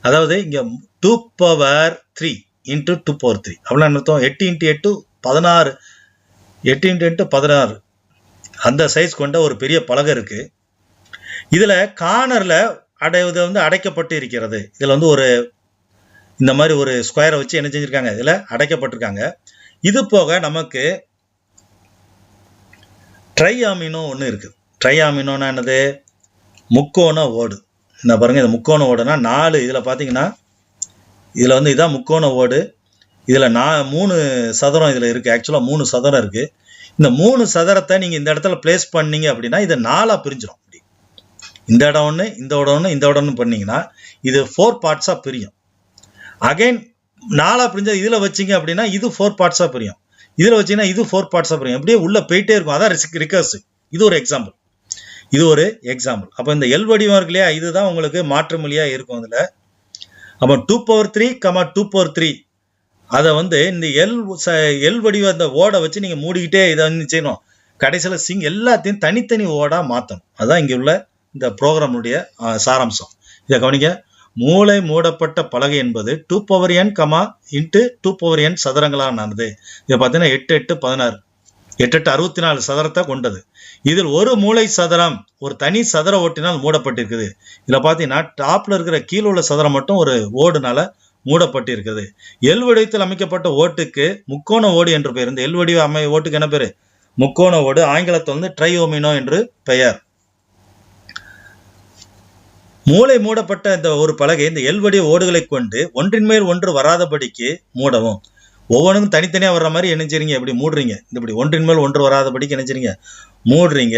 அதாவது இங்கே 2^3 × 2^3. அப்படின்னா என்ன அர்த்தம், 8 × 8 16, 8 × 8 16 அந்த சைஸ் கொண்ட ஒரு பெரிய பலகை இருக்குது. இதில் கார்னரில் இது வந்து அடைக்கப்பட்டு இருக்கிறது. இதில் வந்து ஒரு இந்த மாதிரி ஒரு ஸ்கொயரை வச்சு என்ன செஞ்சுருக்காங்க, இதில் அடைக்கப்பட்டிருக்காங்க. இது போக நமக்கு ட்ரையாமினோ ஒன்று இருக்குது. ட்ரையாமினோன்னா என்னது, முக்கோண ஓடு. இந்த பாருங்கள், இந்த முக்கோண ஓடுனா 4, இதில் பார்த்தீங்கன்னா இதில் வந்து இதான் முக்கோண ஓடு. இதில் 3 சதுரம் இதில் இருக்குது. ஆக்சுவலாக 3 சதுரம் இருக்குது. இந்த 3 சதுரத்தை நீங்கள் இந்த இடத்துல பிளேஸ் பண்ணீங்க அப்படின்னா இதை 4ஆக பிரிஞ்சிடும். அப்படி இந்த இடம் ஒன்று, இந்த இடம் ஒன்று, இந்த இடம் ஒன்று பண்ணிங்கன்னா இது 4 பார்ட்ஸாக பிரியும். அகைன் 4ஆக பிரிஞ்சா இதில் வச்சிங்க அப்படின்னா இது 4 பார்ட்ஸாக பிரியும். இதில் வச்சிங்கன்னா இது 4 பார்ட்ஸாக பிரியும். அப்படியே உள்ளே போயிட்டே இருக்கும். அதான் ரிகர்சிவ். இது ஒரு எக்ஸாம்பிள். அப்போ இந்த எல் வடிவம் இருக்கு இல்லையா, இதுதான் உங்களுக்கு மாற்று மொழியாக இருக்கும். அதில் அப்போ 2^3, 2^3 அதை வந்து இந்த எல் வடிவ அந்த ஓடை வச்சு நீங்கள் மூடிக்கிட்டே இதை வந்து செய்யணும். கடைசியில் எல்லாத்தையும் தனித்தனி ஓடாக மாற்றணும். அதுதான் இங்கே உள்ள இந்த ப்ரோக்ராமுடைய சாராம்சம். இதை கவனிக்க, மூளை மூடப்பட்ட பலகை என்பது 2n, × 2n சதுரங்களானது. இதை பார்த்தீங்கன்னா 8 8 16, 8 8 64 சதுரத்தை கொண்டது. இதில் ஒரு மூளை சதுரம் ஒரு தனி சதுர ஓட்டினால் மூடப்பட்டிருக்குது. இதில் பார்த்தீங்கன்னா டாப்ல இருக்கிற கீழே உள்ள சதுரம் மட்டும் ஒரு ஓடுனால மூடப்பட்டிருக்குது. எல் வடிவத்தில் அமைக்கப்பட்ட ஓட்டுக்கு முக்கோண ஓடு என்று பெயர். இந்த எல் வடிவ ஓட்டுக்கு என்ன பேரு, முக்கோண ஓடு. ஆங்கிலத்தில் வந்து ட்ரையோமினோ என்று பெயர். மூளை மூடப்பட்ட இந்த ஒரு பலகை இந்த எல் வடிவ ஓடுகளை கொண்டு ஒன்றின் மேல் ஒன்று வராதபடிக்கு மூடவும். ஒவ்வொன்றுக்கும் தனித்தனியாக வர்ற மாதிரி என்ன செய்றீங்க, இப்படி மூடுறீங்க. இப்படி ஒன்றின் மேல் ஒன்று வராதபடிக்கு என்ன செய்றீங்க, மூடுறீங்க.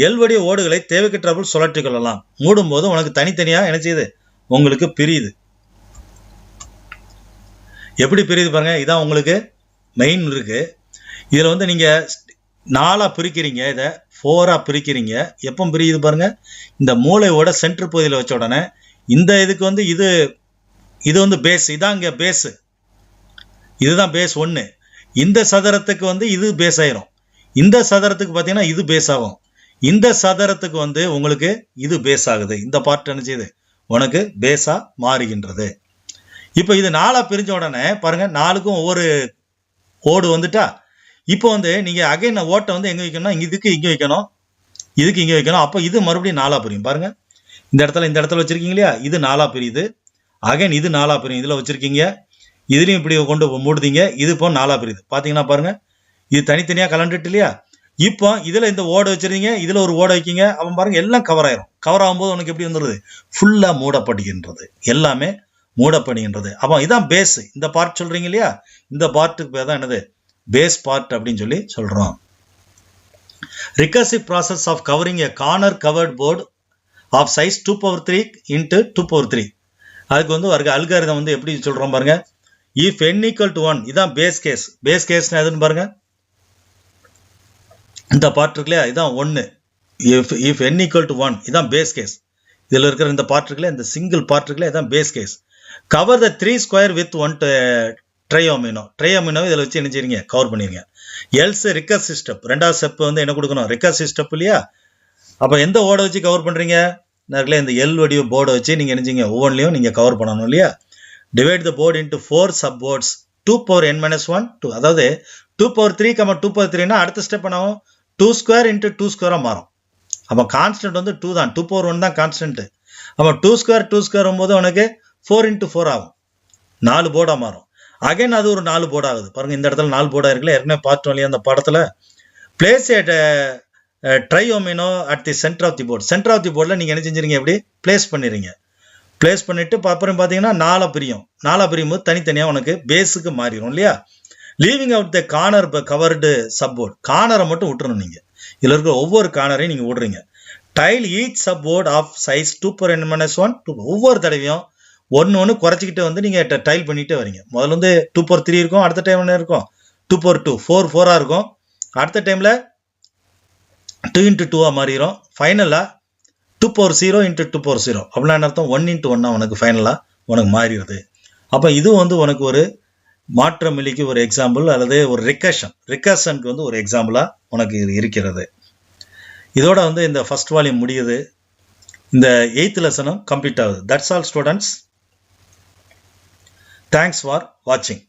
எல் வடிவ ஓடுகளை தேவைக்கற்றாப்புல் சுழற்றி கொள்ளலாம். மூடும் போது உனக்கு தனித்தனியாக என்ன செய்யுது, உங்களுக்கு பிரியுது. எப்படி பிரியுது பாருங்க, இதான் உங்களுக்கு மெயின் இருக்கு. இதில் வந்து நீங்கள் 4ஆக பிரிக்கிறீங்க, இதை 4ஆக பிரிக்கிறீங்க. எப்போ பிரியுது பாருங்க, இந்த மூளையோட சென்டர் பகுதியில் வச்ச உடனே இந்த இதுக்கு வந்து இது வந்து பேஸ், இதான் இங்கே பேஸு, இதுதான் பேஸ் 1. இந்த சதுரத்துக்கு வந்து இது பேஸ் ஆயிரும். இந்த சதுரத்துக்கு பார்த்தீங்கன்னா இது பேஸ் ஆகும். இந்த சதுரத்துக்கு வந்து உங்களுக்கு இது பேஸ் ஆகுது. இந்த பார்ட் என்ன செய்யுது, உனக்கு பேஸா மாறுகின்றது. இப்போ இது 4ஆக பிரிஞ்ச உடனே பாருங்க, 4க்கும் ஒவ்வொரு ஓடு வந்துட்டா. இப்போ வந்து நீங்க அகைன் ஓட்டை வந்து எங்க வைக்கணும், இதுக்கு இங்கே வைக்கணும், இதுக்கு இங்கே வைக்கணும். அப்போ இது மறுபடியும் 4ஆக பிரியும். பாருங்க, இந்த இடத்துல வச்சிருக்கீங்க இல்லையா, இது 4ஆக பிரியுது. அகைன் இது 4ஆக பிரியும். இதில் வச்சிருக்கீங்க, இதுலையும் இப்படி கொண்டு மூடுதீங்க, இது இப்போ 4ஆக பிரியுது. பார்த்தீங்கன்னா பாருங்க, இது தனித்தனியாக கலண்டுட்டு இல்லையா. இப்போ இதில் இந்த ஓடை வச்சிருந்தீங்க, இதில் ஒரு ஓடை வைக்கிங்க, அவன் பாருங்க எல்லாம் கவர் ஆயிரும். கவர் ஆகும்போது உனக்கு எப்படி வந்துடுது, ஃபுல்லாக மூடப்படுகின்றது. எல்லாமே மூடப்பணின்றது. அப்போ இதான் பேஸ். இந்த பார்ட் சொல்றீங்க இல்லையா, இந்த பார்ட்டுக்கு பேர் தான் என்னது, பேஸ் பார்ட் அப்படின்னு சொல்லி சொல்றோம். Recursive process of covering a corner covered board of size 2^3 into 2^3. அதுக்கு வந்து ஒரு அல்காரிதம் வந்து எப்படி சொல்றோம் பாருங்க. இஃப் n equal to 1, இதான் பேஸ் கேஸ். பேஸ் கேஸ்னா எதுன்னு பாருங்க, இந்த பார்ட் இருக்குல்லையா, இதான் 1. இஃப் n equal to 1, இதான் பேஸ் கேஸ். இதில் இருக்கிற இந்த பார்ட் இருக்குல்ல, இந்த சிங்கிள் பார்ட் இருக்குல்ல, இதான் base case. Cover the 3 square with 1 triomino. ட்ரையோமினோவை இதில் வச்சு என்ன செய்றீங்க, கவர் பண்ணிருங்க. எல்ஸ் ரிகர்சிவ் ஸ்டெப், ரெண்டாவது ஸ்டெப் வந்து என்ன கொடுக்கணும், ரிகர்சிவ் ஸ்டெப் இல்லையா. அப்போ எந்த போர்டை வச்சு கவர் பண்ணுறீங்க, நேரில் இந்த எல் வடிவ போர்டை வச்சு நீங்கள் என்ன செய்யுங்க, ஒவ்வொன்றிலையும் நீங்கள் கவர் பண்ணணும் இல்லையா. Divide the board into 4 sub boards 2^n-1 2. அதாவது 2^3, 2^3னா அடுத்த ஸ்டெப் என்ன ஆகும், 2 ஸ்கொயர் இன்ட்டு 2 ஸ்கொயராக மாறும். அப்போ கான்ஸ்டன்ட் வந்து 2 தான், 2^1 தான் கான்ஸ்டன்ட். அப்போ 2 ஸ்கொயர் வரும்போது உனக்கு 4 × 4 ஆகும், 4 போர்டாக மாறும். அகைன் அது ஒரு 4 போர்டு ஆகுது பாருங்க. இந்த இடத்துல 4 போர்டாக இருக்குல்ல, ஏற்கனவே பார்ட் இல்லையா அந்த படத்தில். Place triomino at the centre of the board. Centre of the போர்டில் நீங்கள் என்ன செஞ்சுருங்க, எப்படி பிளேஸ் பண்ணிடுறீங்க. பிளேஸ் பண்ணிட்டு அப்புறம் பார்த்தீங்கன்னா 4 பிரியும் போது தனித்தனியாக உனக்கு பேஸுக்கு மாறிடும் இல்லையா. Leaving out the corner covered support. கார்னரை மட்டும் விட்டுறணும் நீங்கள். இதில் இருக்கிற ஒவ்வொரு கார்னரையும் நீங்கள் விடுறீங்க. Tile each support of size 2^n-1 2. ஒவ்வொரு தடவையும் ஒன்று குறைச்சிக்கிட்டு வந்து நீங்கள் டைல் பண்ணிட்டு வரீங்க. முதல்ல வந்து 2^3 இருக்கும், அடுத்த டைம் என்ன இருக்கும் 2^2 4 இருக்கும். அடுத்த டைமில் 2 × 2 மாறிடும். ஃபைனலாக 2^0 × 2^0 அப்படின்னா என்ன அர்த்தம், 1 × 1 உனக்கு ஃபைனலாக உனக்கு மாறிடுது. அப்போ இது வந்து உனக்கு ஒரு மாற்றமில்லிக்கு ஒரு எக்ஸாம்பிள், அல்லது ஒரு ரிகர்ஷனுக்கு வந்து ஒரு எக்ஸாம்பிளாக உனக்கு இருக்கிறது. இதோட வந்து இந்த ஃபர்ஸ்ட் வால்யூம் முடியுது. இந்த 8th லெசனும் கம்ப்ளீட் ஆகுது. That's all students. Thanks for வாட்சிங்.